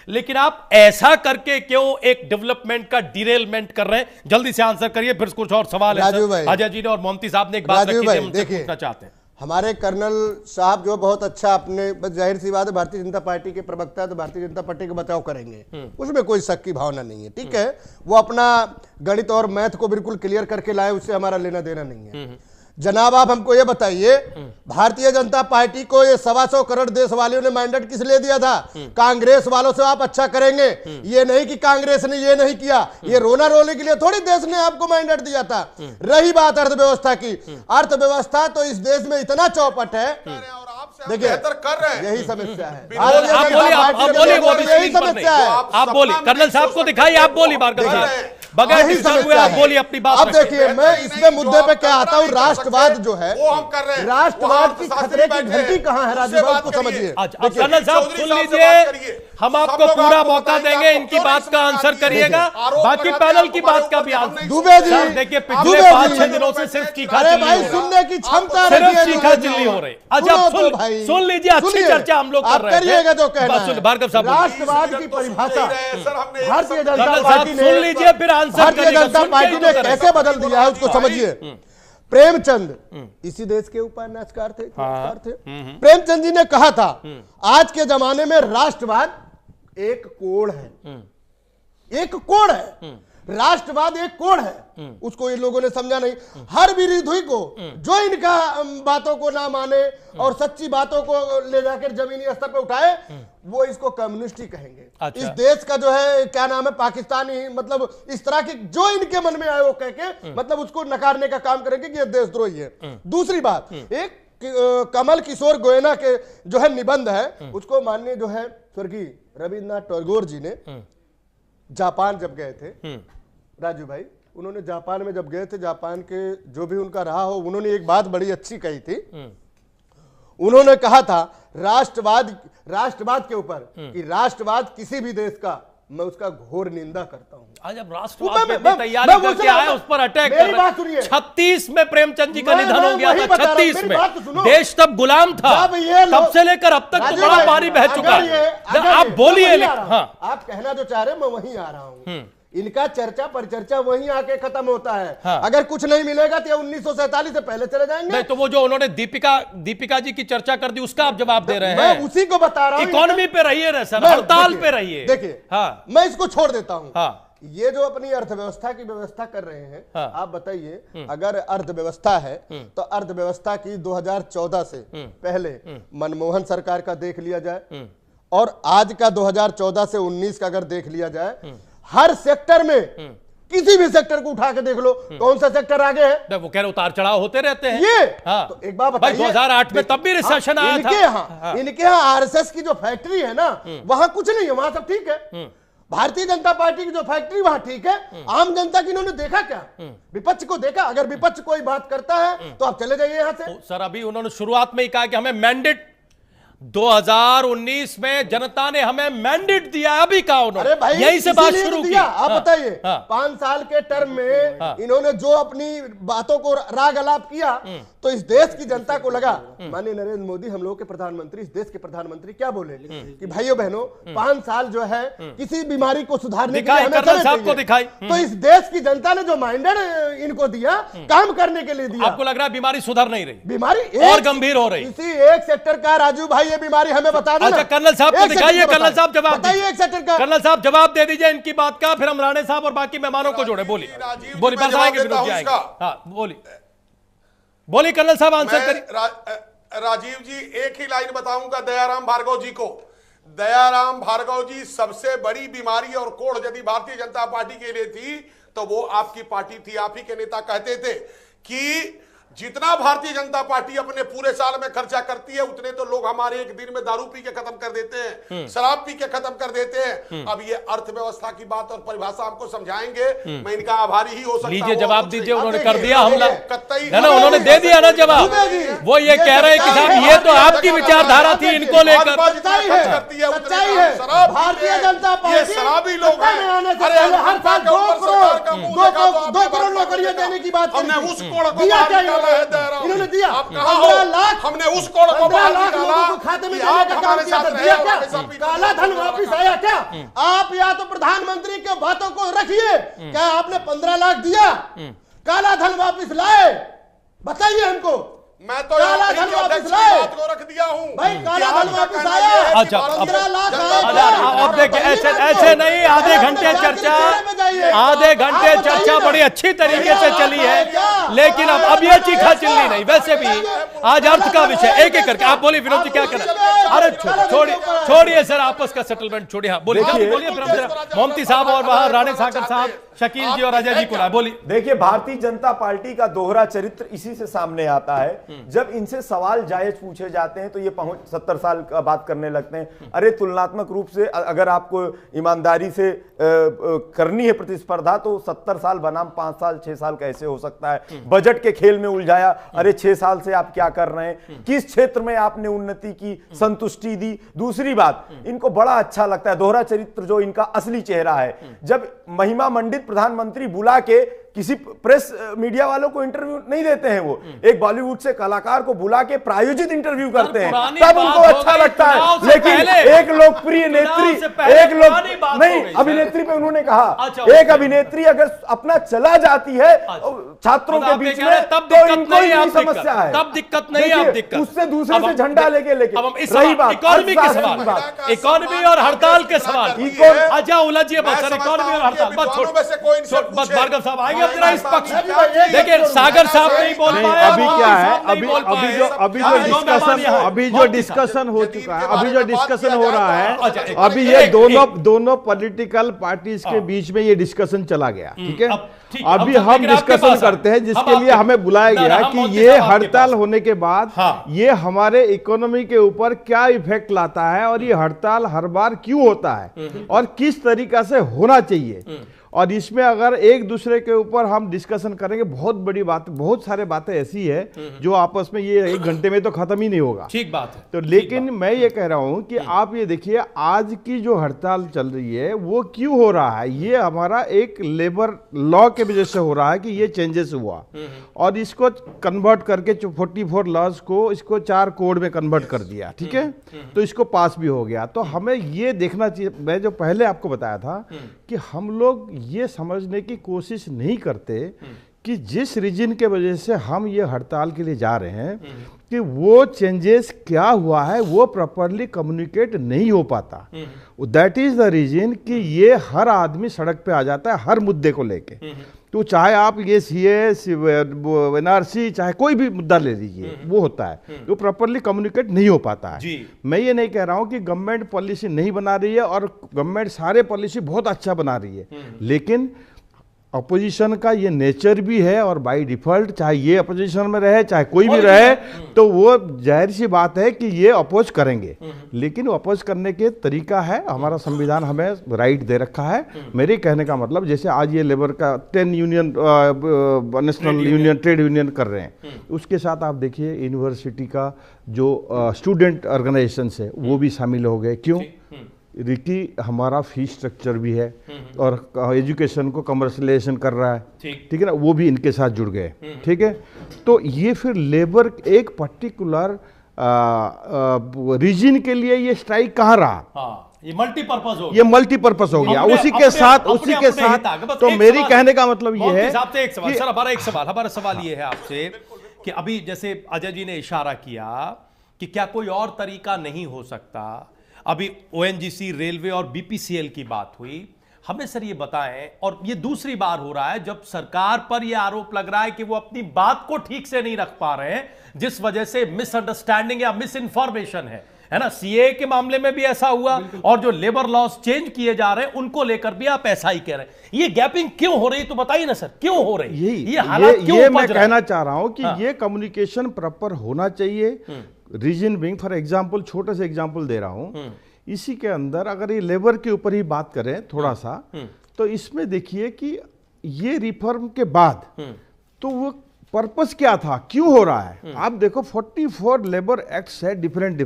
लेकिन आप ऐसा करके क्यों एक डेवलपमेंट का डिरेलमेंट कर रहे हैं? जल्दी से आंसर करिए, फिर कुछ और सवाल है। अजय जी ने और मोंती साहब ने एक बात रखी थी, उनसे पूछना चाहते हैं। हमारे कर्नल साहब जो बहुत अच्छा अपने, जाहिर सी बात है भारतीय जनता पार्टी के प्रवक्ता है तो भारतीय जनता पार्टी का बचाव करेंगे, उसमें कोई शक की भावना नहीं है, ठीक है। वो अपना गणित और मैथ को बिल्कुल क्लियर करके लाए, उससे हमारा लेना देना नहीं है। जनाब आप हमको ये बताइए, भारतीय जनता पार्टी को ये 125 करोड़ देश वालियों ने मैंडेट किस लिए दिया था? कांग्रेस वालों से आप अच्छा करेंगे, ये नहीं कि कांग्रेस ने ये नहीं किया, ये रोना रोने के लिए थोड़ी देश ने आपको मैंडेट दिया था। रही बात अर्थव्यवस्था की, अर्थव्यवस्था तो इस देश में इतना चौपट है, देखिए बेहतर कर रहे हैं, यही समस्या है। यही समस्या है। आप बोलिए, कर्नल साहब को दिखाइए, आप बोलिए भार्गव साहब, यही समस्या है। बोलिए अपनी बात। अब देखिए मैं इसमें मुद्दे पे क्या आता हूँ, राष्ट्रवाद जो है वो हम कर रहे हैं, राष्ट्रवाद की खतरे की घंटी कहाँ है राजू, को समझिए। कर्नल साहब सुन लीजिए, हम आपको पूरा मौका देंगे, इनकी बात का आंसर करिएगा, बाकी पैनल की बात का भी आंसर। दुबे जी देखिए पिछले 5-6 दिनों से सिर्फ सुनने की क्षमता चिल्ली हो रही। अच्छा सुन लीजिए, अच्छी चर्चा हम लोग कर रहे हैं, जो कहना है भार्गव साहब। राष्ट्रवाद की परिभाषा भारतीय जनता कर्नल पार्टी साहब सुन लीजिए, फिर भारतीय जनता पार्टी ने कैसे बदल दिया है उसको समझिए। प्रेमचंद इसी देश के उपन्यासकार थे, प्रेमचंद जी ने कहा था आज के जमाने में राष्ट्रवाद एक कोड है, एक कोड है, राष्ट्रवाद एक कोड है, उसको इन लोगों ने समझा नहीं। हर विरोधी को जो इनका बातों को ना माने और सच्ची बातों को ले जाकर जमीनी स्तर पर उठाए, वो इसको कम्युनिस्ट ही कहेंगे। अच्छा। इस देश का जो है क्या नाम है, पाकिस्तानी, मतलब इस तरह की जो इनके मन में आए वो कह के मतलब उसको नकारने का काम करेंगे कि ये देशद्रोही है। दूसरी बात, एक कमल किशोर गोयना के जो है निबंध है, उसको माननीय जो है स्वर्गीय रविन्द्रनाथ टैगोर जी ने जापान जब गए थे राजू भाई, उन्होंने जापान में जब गए थे, जापान के जो भी उनका रहा हो, उन्होंने एक बात बड़ी अच्छी कही थी। उन्होंने कहा था राष्ट्रवाद के ऊपर कि राष्ट्रवाद किसी भी देश का, मैं उसका घोर निंदा करता हूं। आज अब राष्ट्रवाद की तैयारी करके आए, उस पर अटैक कर रहे हैं। 36 में प्रेमचंद जी का निधन हो गया था, 36 में देश तब गुलाम था, तब से लेकर अब तक तो बड़ा पानी बह चुका है। आप बोलिए। आप कहना जो चाह रहे मैं वहीं आ रहा हूं, इनका चर्चा परिचर्चा वहीं आके खत्म होता है। हाँ। अगर कुछ नहीं मिलेगा तो 1947 से पहले चले जाएंगे। नहीं तो वो जो उन्होंने दीपिका जी की चर्चा कर दी, उसका आप जवाब दे रहे हैं। मैं उसी को बता रहा हूं, इकोनॉमी पे रहिए सर, हड़ताल पे रहिए। देखिए हाँ, मैं इसको छोड़ देता हूं। हाँ। ये जो अपनी अर्थव्यवस्था की व्यवस्था कर रहे हैं, हाँ। आप बताइए, अगर अर्थव्यवस्था है तो अर्थव्यवस्था की 2014 से पहले मनमोहन सरकार का देख लिया जाए और आज का 2014 से 19 का अगर देख लिया जाए, हर सेक्टर में किसी भी सेक्टर को उठा के देख लो, कौन सा सेक्टर आगे है? वो कह रहे उतार चढ़ाव होते रहते हैं। ये हाँ। तो एक बात बताइए, 2008 में तब भी रिसेशन आया था। इनके यहाँ आरएसएस की जो फैक्ट्री है ना, वहां कुछ नहीं है, वहां सब ठीक है। भारतीय जनता पार्टी की जो फैक्ट्री वहां ठीक है। आम जनता की इन्होंने देखा क्या? विपक्ष को देखा? अगर विपक्ष कोई बात करता है तो आप चले जाइए यहां से। सर अभी उन्होंने शुरुआत में ही कहा कि हमें मैंडेट 2019 में जनता ने हमें मैंडेट दिया, अभी कहा उन्होंने। अरे भाई यहीं से बात शुरू की। आप बताइए, 5 साल के टर्म में इन्होंने जो अपनी बातों को राग अलाप किया, तो इस देश की जनता को लगा माननीय नरेंद्र मोदी हम लोग के प्रधानमंत्री, इस देश के प्रधानमंत्री क्या बोले कि भाइयों बहनों 5 साल जो है किसी बीमारी को सुधारने के लिए हमें दिखाई। तो इस देश की जनता ने जो माइंडेड इनको दिया, काम करने के लिए दिया। आपको लग रहा है बीमारी सुधर नहीं रही, बीमारी और गंभीर हो रही। इसी एक सेक्टर का राजू भाई ये बीमारी हमें बता देना। अच्छा कर्नल साहब को दिखाइए, कर्नल साहब जवाब बताइए, एक सेक्टर का कर्नल साहब जवाब दे दीजिए इनकी बात का, फिर हम राणे साहब और बाकी मेहमानों को जोड़े। बोलिए बोलिए, बस आएंगे विरोधी आएंगे। हाँ बोलिए कर्नल साहब, आंसर करिए। राजीव जी एक ही लाइन बताऊंगा दयाराम भार्गव जी को। दयाराम भार्गव जी, सबसे बड़ी बीमारी और कोड़ यदि भारतीय जनता पार्टी के लिए थी तो वो आपकी पार्टी थी। आप ही के नेता कहते थे कि जितना भारतीय जनता पार्टी अपने पूरे साल में खर्चा करती है, उतने तो लोग हमारे एक दिन में दारू पी के खत्म कर देते हैं, शराब पी के खत्म कर देते हैं। अब ये अर्थव्यवस्था की बात और परिभाषा आपको समझाएंगे, मैं इनका आभारी ही हो सकता हूं। लीजिए जवाब दीजिए, उन्होंने कर दिया हमला, उन्होंने दे दिया ना जवाब। वो ये कह रहे हैं कि साहब ये तो आपकी विचारधारा थी, इनको लेकर भारतीय जनता पार्टी शराबी लोग हर साल 2 करोड़ 2 करोड़ नौकरियां देने की बात हमने उस कोड़ को दिया बाहर क्या निकाला है, दे रहा हूं। इन्होंने दिया आप कहाँ हो? 15 लाख हमने उस कोड़ को 15 बाहर लाख निकाला लोगों को खाते में कि देने आप का काम हमारे किया साथ था, रहे, दिया हमारे क्या? साथ भी काला धन वापिस आया क्या? आप या तो प्रधानमंत्री के बातों को रखिए, क्या आपने 15 लाख दिया? काला धन वापिस लाए? बताइए हमको। मैं तो काला धन वापिस लाए? बात को रख दिया हूं भाई काला कि धन आपका वापिस कहना आया? यह है कि अच्छा, 15 लाख जनता आया? अब देखिए, ऐसे नहीं, आधे घंटे चर्चा, आधे घंटे चर्चा बड़ी अच्छी तरीके से चली है, लेकिन अब ये चीखा चिल्ली नहीं। वैसे भी आज अर्थ का विषय एक एक करके आप बोलिए विनोद जी क्या करना। अरे छोड़िए सर, आपस का सेटलमेंट छोड़िए। हाँ बोलिए फिर मोमती साहब और वहां राणे सागर साहब, शकील जी और अजय जी को बोलिए। देखिए, भारतीय जनता पार्टी का दोहरा चरित्र इसी से सामने आता है। जब इनसे सवाल जायज पूछे जाते हैं तो ये 70 साल का बात करने लगते हैं। अरे तुलनात्मक रूप से अगर आपको ईमानदारी से करनी है प्रतिस्पर्धा तो 70 साल बनाम 5 साल 6 साल कैसे हो सकता है? बजट के खेल में उलझाया। अरे 6 साल से आप क्या कर रहे हैं? किस क्षेत्र में आपने उन्नति की, संतुष्टि दी? दूसरी बात, इनको बड़ा अच्छा लगता है दोहरा चरित्र, जो इनका असली चेहरा है। जब महिमा मंडित प्रधानमंत्री बुला के किसी प्रेस मीडिया वालों को इंटरव्यू नहीं देते हैं, वो एक बॉलीवुड से कलाकार को बुला के प्रायोजित इंटरव्यू करते हैं, तब उनको अच्छा लगता है। लेकिन एक लोकप्रिय नेत्री, अभिनेत्री पे उन्होंने कहा, एक अभिनेत्री अगर अपना चला जाती है छात्रों के बीच में, तो इनको ही समस्या है, तब दिक्कत नहीं है। अब दिक्कत उससे दूसरे से झंडा लेके रही बात इकोनॉमी के सवाल, इकोनॉमी और हड़ताल के सवाल, अच्छा उलझिए बस सर, इकोनॉमी और हड़ताल बस भार्गव साहब आएंगे अपना इस पक्ष। देखिए सागर साहब नहीं बोल पाए, अभी क्या है, अभी जो डिस्कशन हो चुका है, अभी जो डिस्कशन हो रहा है, अभी ये दोनों पॉलिटिकल पार्टीज के बीच में ये डिस्कशन चला गया। ठीक है, अभी हम डिस्कशन करते हैं जिसके लिए हमें बुलाया गया कि ये हड़ताल होने के बाद ये हमारे इकोनॉमी के ऊपर क्या इफेक्ट लाता है और ये हड़ताल हर बार क्यों होता है और किस तरीका से होना चाहिए। और इसमें अगर एक दूसरे के ऊपर हम डिस्कशन करेंगे, बहुत बड़ी बात, बहुत सारे बातें ऐसी है जो आपस में ये 1 घंटे में तो खत्म ही नहीं होगा। ठीक बात है। तो लेकिन मैं ये कह रहा हूं कि आप ये देखिए, आज की जो हड़ताल चल रही है वो क्यों हो रहा है? ये हमारा एक लेबर लॉ के वजह से हो रहा है कि ये चेंजेस हुआ और इसको कन्वर्ट करके 44 लॉज को इसको 4 कोड में कन्वर्ट कर दिया। ठीक है, तो इसको पास भी हो गया। तो हमें ये देखना चाहिए, मैं जो पहले आपको बताया था कि हम लोग ये समझने की कोशिश नहीं करते कि जिस रीजन के वजह से हम ये हड़ताल के लिए जा रहे हैं कि वो चेंजेस क्या हुआ है वो प्रॉपरली कम्युनिकेट नहीं हो पाता। दैट इज द रीजन कि ये हर आदमी सड़क पे आ जाता है हर मुद्दे को लेके। तो चाहे आप ये सीए, एनआरसी, चाहे कोई भी मुद्दा ले लीजिए, वो होता है, वो प्रॉपरली कम्युनिकेट नहीं हो पाता है। मैं ये नहीं कह रहा हूं कि गवर्नमेंट पॉलिसी नहीं बना रही है और गवर्नमेंट सारे पॉलिसी बहुत अच्छा बना रही है, लेकिन अपोजिशन का ये नेचर भी है और बाय डिफॉल्ट चाहे ये अपोजिशन में रहे चाहे कोई भी रहे, तो वो जाहिर सी बात है कि ये अपोज करेंगे। लेकिन अपोज करने के तरीका है, हमारा संविधान हमें राइट दे रखा है। मेरे कहने का मतलब, जैसे आज ये लेबर का 10 union national union trade union कर रहे हैं, उसके साथ आप देखिए यूनिवर्सिटी का जो स्टूडेंट ऑर्गेनाइजेशन है वो भी शामिल हो गए। क्यों? रिकी हमारा फीस स्ट्रक्चर भी है और एजुकेशन को कमर्शलाइजेशन कर रहा है, ठीक है ना, वो भी इनके साथ जुड़ गए। ठीक है, तो ये फिर लेबर एक पर्टिकुलर रीजन के लिए ये स्ट्राइक कहाँ रहा? ये मल्टीपर्पज हो गया, ये मल्टीपर्पज हो गया। उसी के साथ तो मेरी कहने का मतलब ये है कि हमारा सवाल ये है आपसे कि अभी जैसे अजय जी ने इशारा किया कि क्या कोई और तरीका नहीं हो सकता। अभी ओएनजीसी, रेलवे और बीपीसीएल की बात हुई, हमें सर ये बताएं, और ये दूसरी बार हो रहा है जब सरकार पर यह आरोप लग रहा है कि वो अपनी बात को ठीक से नहीं रख पा रहे हैं, जिस वजह से मिसअंडरस्टैंडिंग या मिस इन्फॉर्मेशन है ना। सीए के मामले में भी ऐसा हुआ और जो लेबर लॉस चेंज किए जा रहे हैं उनको लेकर भी आप ऐसा ही कह रहे हैं। ये गैपिंग क्यों हो रही है तो बताइए ना सर, क्यों हो रही है ये हालात? ये मैं कहना चाह रहा हूं कि ये कम्युनिकेशन प्रॉपर होना चाहिए। रीजन बिंग, फॉर एग्जाम्पल, छोटे से एग्जाम्पल दे रहा हूं, इसी के अंदर अगर ये लेबर के ऊपर ही बात करें थोड़ा सा, तो इसमें देखिए कि ये रिफॉर्म के बाद तो वो पर्पस क्या था, क्यों हो रहा है? आप देखो 44 लेबर एक्ट्स है, डिफरेंट,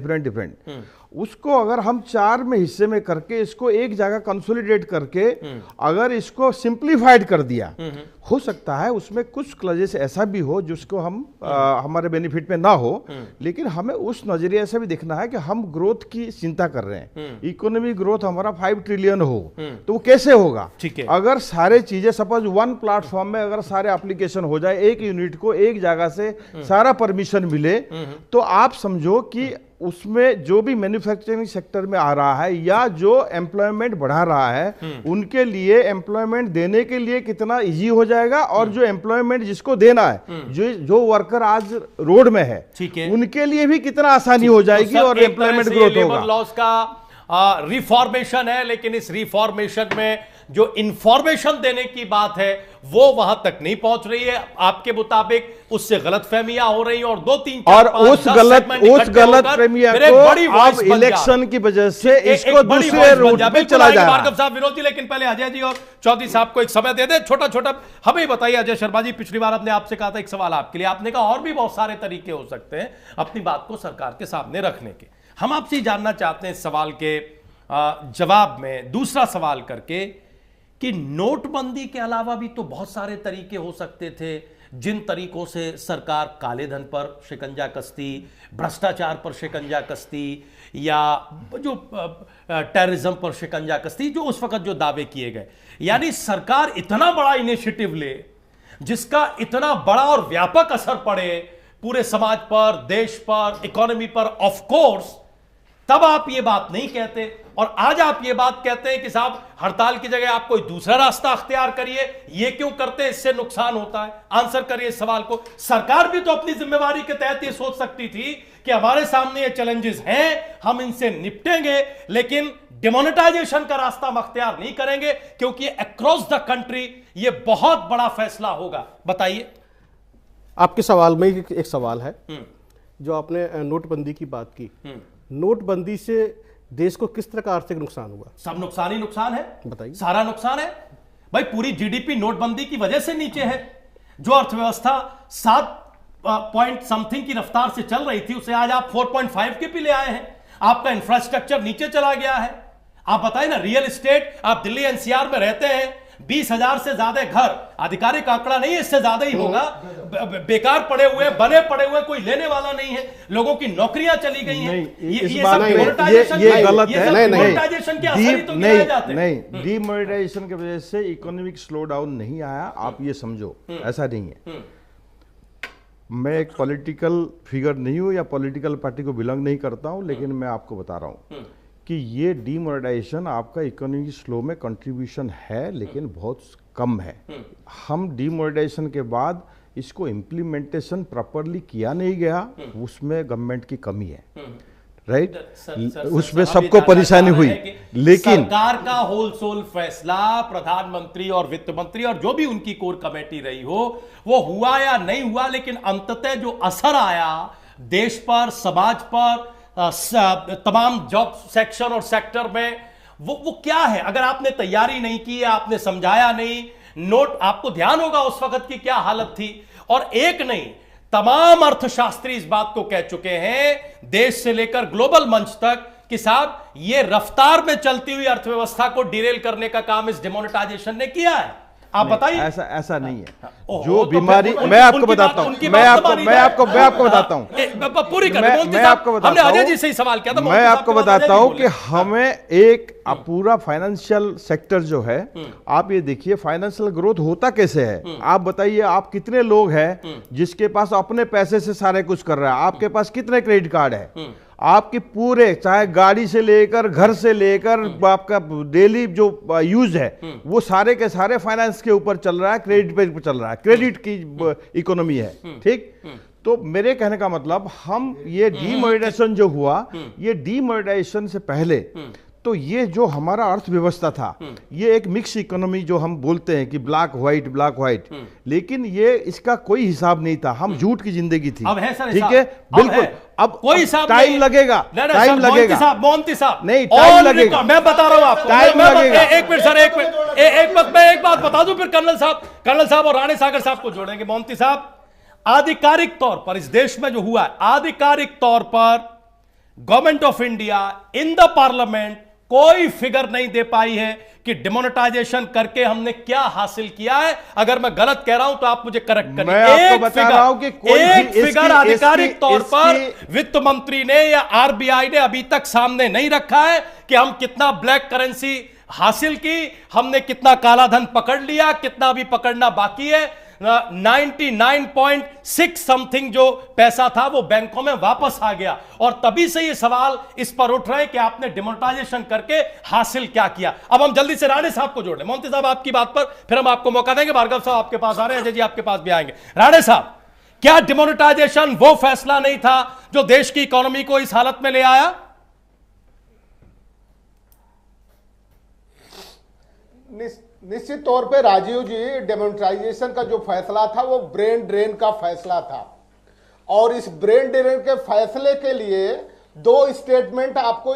उसको अगर हम 4 में हिस्से में करके इसको एक जगह कंसोलिडेट करके अगर इसको सिंप्लीफाइड कर दिया, हो सकता है उसमें कुछ क्लजेस ऐसा भी हो जिसको हम हमारे बेनिफिट में ना हो, लेकिन हमें उस नजरिए से भी देखना है कि हम ग्रोथ की चिंता कर रहे हैं। इकोनॉमिक ग्रोथ हमारा 5 ट्रिलियन हो तो वो कैसे होगा? अगर सारे चीजें सपोज वन प्लेटफॉर्म में अगर सारे एप्लीकेशन हो जाए, एक यूनिट को एक जगह से सारा परमिशन मिले, तो आप समझो कि उसमें जो भी मैन्युफैक्चरिंग सेक्टर में आ रहा है या जो एम्प्लॉयमेंट बढ़ा रहा है, उनके लिए एम्प्लॉयमेंट देने के लिए कितना इजी हो जाएगा, और जो एम्प्लॉयमेंट जिसको देना है, जो वर्कर आज रोड में है, उनके लिए भी कितना आसानी हो जाएगी और एम्प्लॉयमेंट ग्रोथ होगा। लेबर लॉज का रिफॉर्मेशन है, लेकिन इस रिफॉर्मेशन में जो इंफॉर्मेशन देने की बात है वो वहां तक नहीं पहुंच रही है। आपके मुताबिक उससे गलतफहमियां हो रही हैं और 2-3 और उस गलतफहमियां को आप इलेक्शन की वजह से इसको दूसरे रूट पे चला जा रहा है। भार्गव साहब विरोधी, लेकिन पहले अजय जी और चौधरी साहब को एक समय दे दे, छोटा छोटा हमें बताइए। अजय शर्मा जी, पिछली बार आपने आपसे कहा था एक सवाल आपके लिए, आपने कहा और भी बहुत सारे तरीके हो सकते हैं अपनी बात को सरकार के सामने रखने के। हम आपसे जानना चाहते हैं इस सवाल के जवाब में दूसरा सवाल करके कि नोटबंदी के अलावा भी तो बहुत सारे तरीके हो सकते थे जिन तरीकों से सरकार काले धन पर शिकंजा कसती, भ्रष्टाचार पर शिकंजा कसती, या जो टेररिज्म पर शिकंजा कसती, जो उस वक्त जो दावे किए गए। यानी सरकार इतना बड़ा इनिशिएटिव ले जिसका इतना बड़ा और व्यापक असर पड़े पूरे समाज पर, देश पर, इकोनॉमी पर, ऑफ कोर्स तब आप ये बात नहीं कहते, और आज आप ये बात कहते हैं कि साहब हड़ताल की जगह आप कोई दूसरा रास्ता अख्तियार करिए। ये क्यों करते हैं? इससे नुकसान होता है। आंसर करिए इस सवाल को। सरकार भी तो अपनी जिम्मेवारी के तहत ये सोच सकती थी कि हमारे सामने ये चैलेंजेस हैं, हम इनसे निपटेंगे, लेकिन डिमोनेटाइजेशन का रास्ता हम अख्तियार नहीं करेंगे, क्योंकि अक्रॉस द कंट्री ये बहुत बड़ा फैसला होगा। बताइए। आपके सवाल में एक सवाल है, जो आपने नोटबंदी की बात की। नोटबंदी से देश को किस तरह का आर्थिक नुकसान हुआ? सब नुकसान ही नुकसान है। बताइए। सारा नुकसान है भाई। पूरी जीडीपी नोटबंदी की वजह से नीचे है। जो अर्थव्यवस्था 7 पॉइंट समथिंग की रफ्तार से चल रही थी, उसे आज आप 4.5 के पे ले आए हैं। आपका इंफ्रास्ट्रक्चर नीचे चला गया है। आप बताइए ना, रियल एस्टेट, आप दिल्ली एनसीआर में रहते हैं, 20,000 से ज्यादा घर, आधिकारिक आंकड़ा नहीं है, इससे ज्यादा ही होगा, बेकार पड़े हुए, बने पड़े हुए, कोई लेने वाला नहीं है, लोगों की नौकरियां चली गई हैं। ये गलत है। नहीं, डीमोनेटाइजेशन की वजह से इकोनॉमिक स्लो डाउन नहीं आया, आप ये समझो, ऐसा नहीं है। मैं एक पॉलिटिकल फिगर नहीं हूं या पॉलिटिकल पार्टी को बिलोंग नहीं करता हूं, लेकिन मैं आपको बता रहा हूं कि ये डीमोनेटाइजेशन आपका इकोनॉमिक स्लो में कंट्रीब्यूशन है, लेकिन बहुत कम है। हम डीमोनेटाइजेशन के बाद इसको इम्प्लीमेंटेशन प्रॉपरली किया नहीं गया, उसमें गवर्नमेंट की कमी है, राइट? उसमें सबको परेशानी हुई, लेकिन सरकार का होलसेल फैसला, प्रधानमंत्री और वित्त मंत्री और जो भी उनकी कोर कमेटी रही हो, वो हुआ या नहीं हुआ, लेकिन अंततः जो असर आया देश पर, समाज पर, तमाम जॉब सेक्शन और सेक्टर में, वो क्या है? अगर आपने तैयारी नहीं की, आपने समझाया नहीं, नोट, आपको ध्यान होगा उस वक्त की क्या हालत थी। और एक नहीं, तमाम अर्थशास्त्री इस बात को कह चुके हैं, देश से लेकर ग्लोबल मंच तक, कि साहब ये रफ्तार में चलती हुई अर्थव्यवस्था को डिरेल करने का काम इस डिमोनेटाइजेशन ने किया है। आप बताइए। ऐसा नहीं है। जो बीमारी, मैं आपको बताता हूं, मैं आपको बताता हूं, पूरी मैं आपको बताता हूं, अजय जी से ही सवाल किया था, मैं आपको बताता हूं कि हमें एक पूरा फाइनेंशियल सेक्टर जो है, आप ये देखिए फाइनेंशियल ग्रोथ होता कैसे है। आप बताइए, आप कितने लोग हैं जिसके पास अपने पैसे से सारे कुछ कर रहा है? आपके पास कितने क्रेडिट कार्ड है? आपके पूरे, चाहे गाड़ी से लेकर, घर से लेकर, आपका डेली जो यूज है, वो सारे के सारे फाइनेंस के ऊपर चल रहा है, क्रेडिट पे चल रहा है, क्रेडिट की इकोनॉमी है, ठीक? तो मेरे कहने का मतलब, हम ये डीमोनेटाइजेशन जो हुआ, ये डीमोनेटाइजेशन से पहले तो ये जो हमारा अर्थव्यवस्था था, ये एक मिक्स इकोनॉमी जो हम बोलते हैं कि ब्लैक व्हाइट, लेकिन ये इसका कोई हिसाब नहीं था, हम झूठ की जिंदगी थी। अब है सर, ठीक है, बिल्कुल। अब कोई हिसाब टाइम लगेगा, टाइम लगेगा, मोहंती साहब नहीं, टाइम लगेगा, मैं बता रहा हूं आपको, टाइम लगेगा। एक मिनट सर, एक मिनट, मैं एक बात बता दूं, फिर कर्नल साहब और राणे सागर साहब को जोड़ेंगे। मोहंती साहब, आधिकारिक तौर पर इस देश में जो हुआ है, आधिकारिक तौर पर government of India in the parliament कोई फिगर नहीं दे पाई है कि डिमोनेटाइजेशन करके हमने क्या हासिल किया है। अगर मैं गलत कह रहा हूं तो आप मुझे करेक्ट करिए। मैं आपको बता रहा हूं कि कोई एक फिगर आधिकारिक तौर पर वित्त मंत्री ने या आरबीआई ने अभी तक सामने नहीं रखा है कि हम कितना ब्लैक करेंसी हासिल की, हमने कितना काला धन पकड़ लिया, कितना अभी पकड़ना बाकी है। 99.6 समथिंग जो पैसा था वो बैंकों में वापस आ गया, और तभी से ये सवाल इस पर उठ रहे हैं कि आपने डिमोनेटाइजेशन करके हासिल क्या किया। अब हम जल्दी से राणे साहब को जोड़ लें। मोहंती साहब आपकी बात पर फिर हम आपको मौका देंगे। भार्गव साहब आपके पास आ रहे हैं, अजय जी आपके पास भी आएंगे। राणे साहब, क्या डिमोनेटाइजेशन वो फैसला नहीं था जो देश की इकोनॉमी को इस हालत में ले आया? निश्चित तौर पे राजीव जी, डेमोनेटाइजेशन का जो फैसला था वो ब्रेन ड्रेन का फैसला था, और इस ब्रेन ड्रेन के फैसले के लिए दो स्टेटमेंट आपको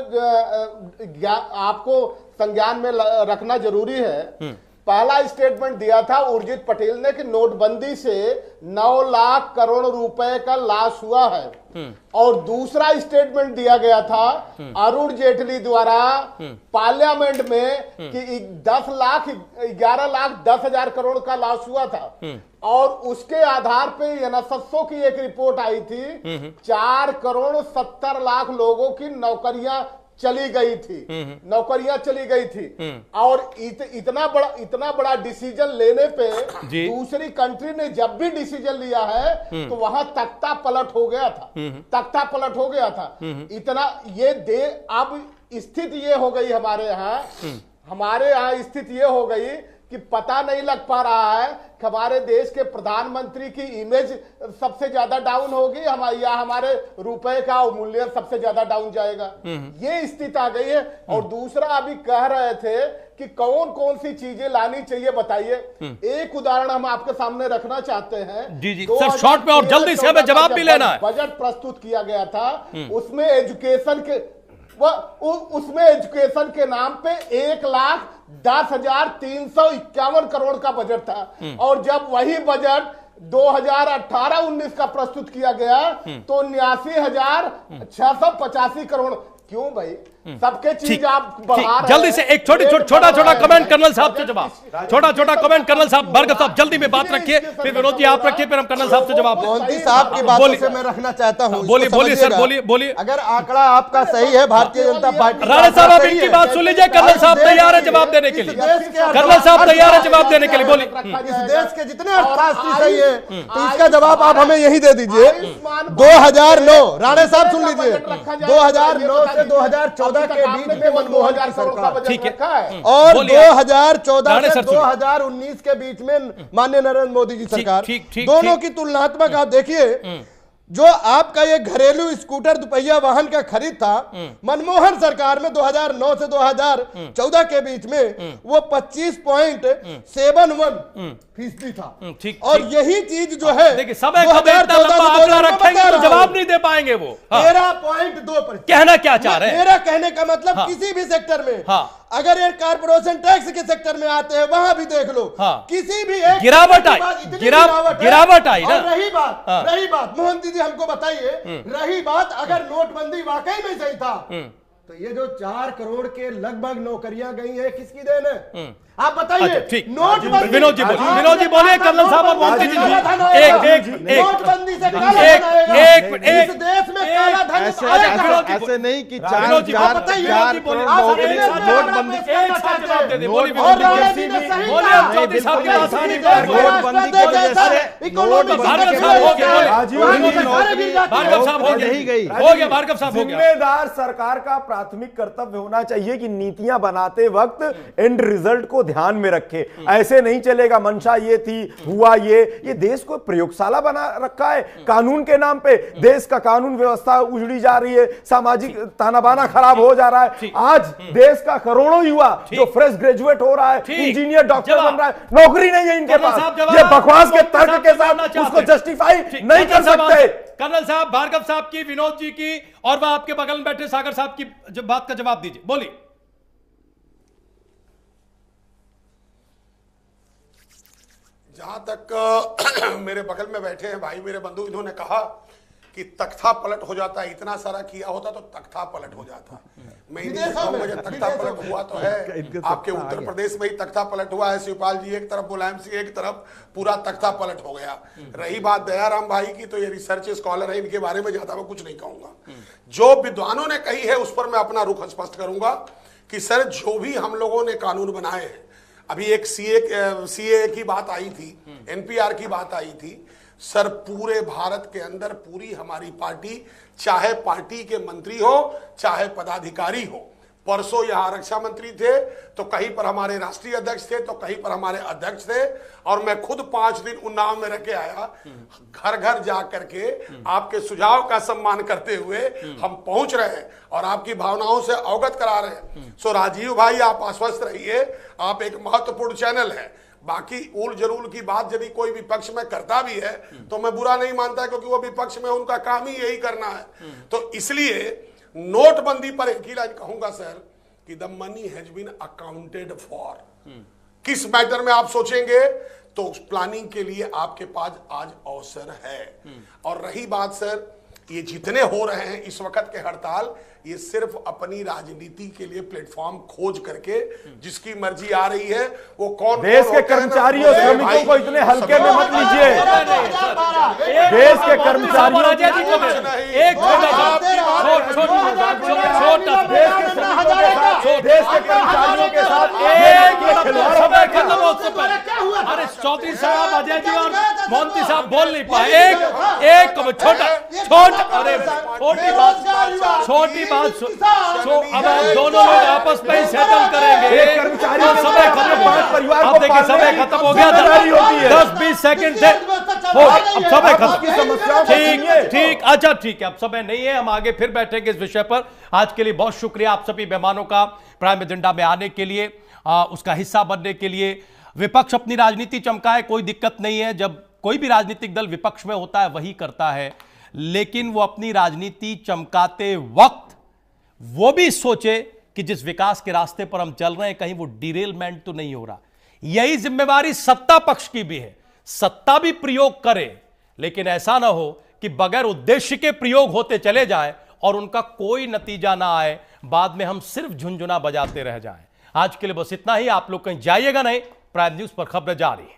संज्ञान में रखना जरूरी है। पहला स्टेटमेंट दिया था उर्जित पटेल ने कि नोटबंदी से 9 लाख करोड़ रुपए का लॉस हुआ है, और दूसरा स्टेटमेंट दिया गया था अरुण जेटली द्वारा पार्लियामेंट में कि 11 लाख 10 हजार करोड़ का लॉस हुआ था, और उसके आधार पे एनएसएसओ की एक रिपोर्ट आई थी 4 करोड़ 70 लाख लोगों की नौकरियां चली गई थी, और इतना बड़ा डिसीजन लेने पे दूसरी कंट्री ने जब भी डिसीजन लिया है तो वहां तख्ता पलट हो गया था। इतना ये अब स्थिति ये हो गई हमारे यहाँ स्थिति ये हो गई कि पता नहीं लग पा रहा है कि हमारे देश के प्रधानमंत्री की इमेज सबसे ज्यादा डाउन होगी या हमारे रुपए का मूल्य सबसे ज्यादा डाउन जाएगा। ये स्थिति आ गई है। और दूसरा, अभी कह रहे थे कि कौन कौन सी चीजें लानी चाहिए, बताइए। एक उदाहरण हम आपके सामने रखना चाहते हैं। जी सर, शॉर्ट में और जल्दी से हमें जवाब भी लेना है। बजट प्रस्तुत किया गया था, उसमें एजुकेशन के नाम पे 1,10,351 करोड़ का बजट था, और जब वही बजट 2018-19 का प्रस्तुत किया गया तो 79,685 करोड़। क्यों भाई, सबके चीज आप बढ़ा रहे हैं। जल्दी से एक छोटा कमेंट कर्नल साहब से जवाब, छोटा कमेंट कर्नल साहब, भार्गव साहब जल्दी में बात रखिए, फिर विनोद जी आप रखिए, फिर हम कर्नल साहब से जवाब। मोहंती साहब की बातों से मैं रखना चाहता हूं। बोलिए सर, बोलिए। अगर आंकड़ा आपका सही है, भारतीय जनता पार्टी, राणे साहब आप इनकी बात सुन लीजिए। कर्नल साहब तैयार है जवाब देने के लिए। कर्नल साहब तैयार है जवाब देने के लिए, बोलिए। इस देश के जितने अर्थशास्त्री सही है तो इसका जवाब आप हमें यही दे दीजिए। 2009, राणे साहब सुन लीजिए, 2009 से 2014 के बीच में मनमोहन की सरकार, ठीक है, और 2014 से 2019 के बीच में माननीय नरेंद्र मोदी की सरकार, दोनों की तुलनात्मक आप देखिए। जो आपका ये घरेलू स्कूटर दुपहिया वाहन का खरीद था, मनमोहन सरकार में 2009 से 2014 के बीच में वो 25.71% था। और यही चीज जो है, देखिए समय का आंकड़ा रखेंगे तो जवाब नहीं दे पाएंगे वो। 13.2%। कहना क्या चाह रहे हैं? मेरा कहने का मतलब किसी भी सेक्टर में, अगर ये कॉर्पोरेशन टैक्स के सेक्टर में आते हैं वहां भी देख लो, किसी भी एक गिरावट आई ना। रही बात मोहंती जी हमको बताइए, रही बात अगर नोटबंदी वाकई में सही था तो ये जो 4 करोड़ के लगभग नौकरियां गई है किसकी देन है? आप बताइए। नोटबंदी, विनोद जी बोलिए, कर्नल साहब और मोहंती जी नोटबंदी से काला धन आएगा इस देश में, काला धन ऐसे नहीं कि 4 करोड़ नोटबंदी जिम्मेदार सरकार का प्राथमिक कर्तव्य होना चाहिए कि नीतियां बनाते वक्त एंड रिजल्ट को ध्यान में रखे। ऐसे नहीं चलेगा, मंशा ये थी, हुआ ये देश को प्रयोगशाला बना रखा है कानून के नाम पे। देश का कानून व्यवस्था उजड़ी जा रही है, सामाजिक तानाबाना खराब हो जा रहा है। आज देश का करोड़ों युवा जो फ्रेश ग्रेजुएट हो रहा है, इंजीनियर, डॉक्टर बन रहा है, नौकरी नहीं है इनके पास। ये बकवास के तर्क के साथ उसको जस्टिफाई नहीं कर सकते। कर्नल साहब, भार्गव साहब की, विनोद जी की, और वह आपके बगल में बैठे सागर साहब की बात का जवाब दीजिए, बोलिए। जहां तक मेरे बगल में बैठे हैं भाई, मेरे बंधु, इन्होंने कहा कि तख्ता पलट हो जाता, इतना सारा किया होता तो तख्ता पलट हो जाता। मैं नहीं कहूंगा जब तख्ता पलट हुआ तो है, आपके उत्तर प्रदेश में ही तख्ता पलट हुआ है। शिवपाल जी एक तरफ, मुलायम सिंह एक तरफ, पूरा तख्ता पलट हो गया। रही बात दयाराम भाई की, तो ये रिसर्च स्कॉलर है, इनके बारे में ज्यादा मैं कुछ नहीं कहूंगा। जो विद्वानों ने कही है उस पर मैं अपना रुख स्पष्ट करूंगा कि सर जो भी हम लोगों ने कानून बनाए हैं, अभी एक सीए की बात आई थी, एनपीआर की बात आई थी, सर पूरे भारत के अंदर पूरी हमारी पार्टी, चाहे पार्टी के मंत्री हो चाहे पदाधिकारी हो, परसों यहाँ रक्षा मंत्री थे तो कहीं पर हमारे राष्ट्रीय अध्यक्ष थे तो कहीं पर हमारे अध्यक्ष थे, और मैं खुद 5 दिन उन्नाव में रह के आया, घर घर जा करके आपके सुझाव का सम्मान करते हुए हम पहुंच रहे हैं और आपकी भावनाओं से अवगत करा रहे हैं। सो राजीव भाई आप आश्वस्त रहिए, आप एक महत्वपूर्ण चैनल है। बाकी उल जरूल की बात यदि कोई विपक्ष में करता भी है तो मैं बुरा नहीं मानता, क्योंकि वो विपक्ष में उनका काम ही यही करना है। तो इसलिए नोटबंदी पर एक ही लाइन कहूंगा सर कि the money has been accounted for. किस मैटर में आप सोचेंगे तो उस प्लानिंग के लिए आपके पास आज अवसर है। और रही बात सर, ये जितने हो रहे हैं इस वक्त के हड़ताल, ये सिर्फ अपनी राजनीति के लिए प्लेटफॉर्म खोज करके जिसकी मर्जी आ रही है वो कौन देश के कर्मचारियों श्रमिकों को इतने हल्के में मत लीजिए। देश के कर्मचारियों के साथ समय खत्म हो चुका है। अरे चौधरी साहब, अजय जी और मोहंती साहब बोल नहीं पाए। एक अरे छोटी बात अब आप दोनों लोग आपस में ही सेटल करेंगे। कर्मचारियों समय खत्म, अब देखिए समय खत्म हो गया, 10-20 सेकंड से अब समय खत्म। ठीक, अच्छा ठीक है, अब समय नहीं है, हम आगे फिर बैठेंगे इस विषय पर। आज के लिए बहुत शुक्रिया आप सभी मेहमानों का प्राइम एजेंडा में आने के लिए, उसका हिस्सा बनने के लिए। विपक्ष अपनी राजनीति चमकाए, कोई दिक्कत नहीं है, जब कोई भी राजनीतिक दल विपक्ष में होता है वही करता है, लेकिन वो अपनी राजनीति चमकाते वक्त वो भी सोचे कि जिस विकास के रास्ते पर हम चल रहे हैं कहीं वो डिरेलमेंट तो नहीं हो रहा। यही जिम्मेवारी सत्ता पक्ष की भी है, सत्ता भी प्रयोग करे, लेकिन ऐसा ना हो कि बगैर उद्देश्य के प्रयोग होते चले जाए और उनका कोई नतीजा ना आए, बाद में हम सिर्फ झुनझुना बजाते रह जाएं। आज के लिए बस इतना ही, आप लोग कहीं जाइएगा नहीं, प्राइम न्यूज़ पर खबरें जारी है।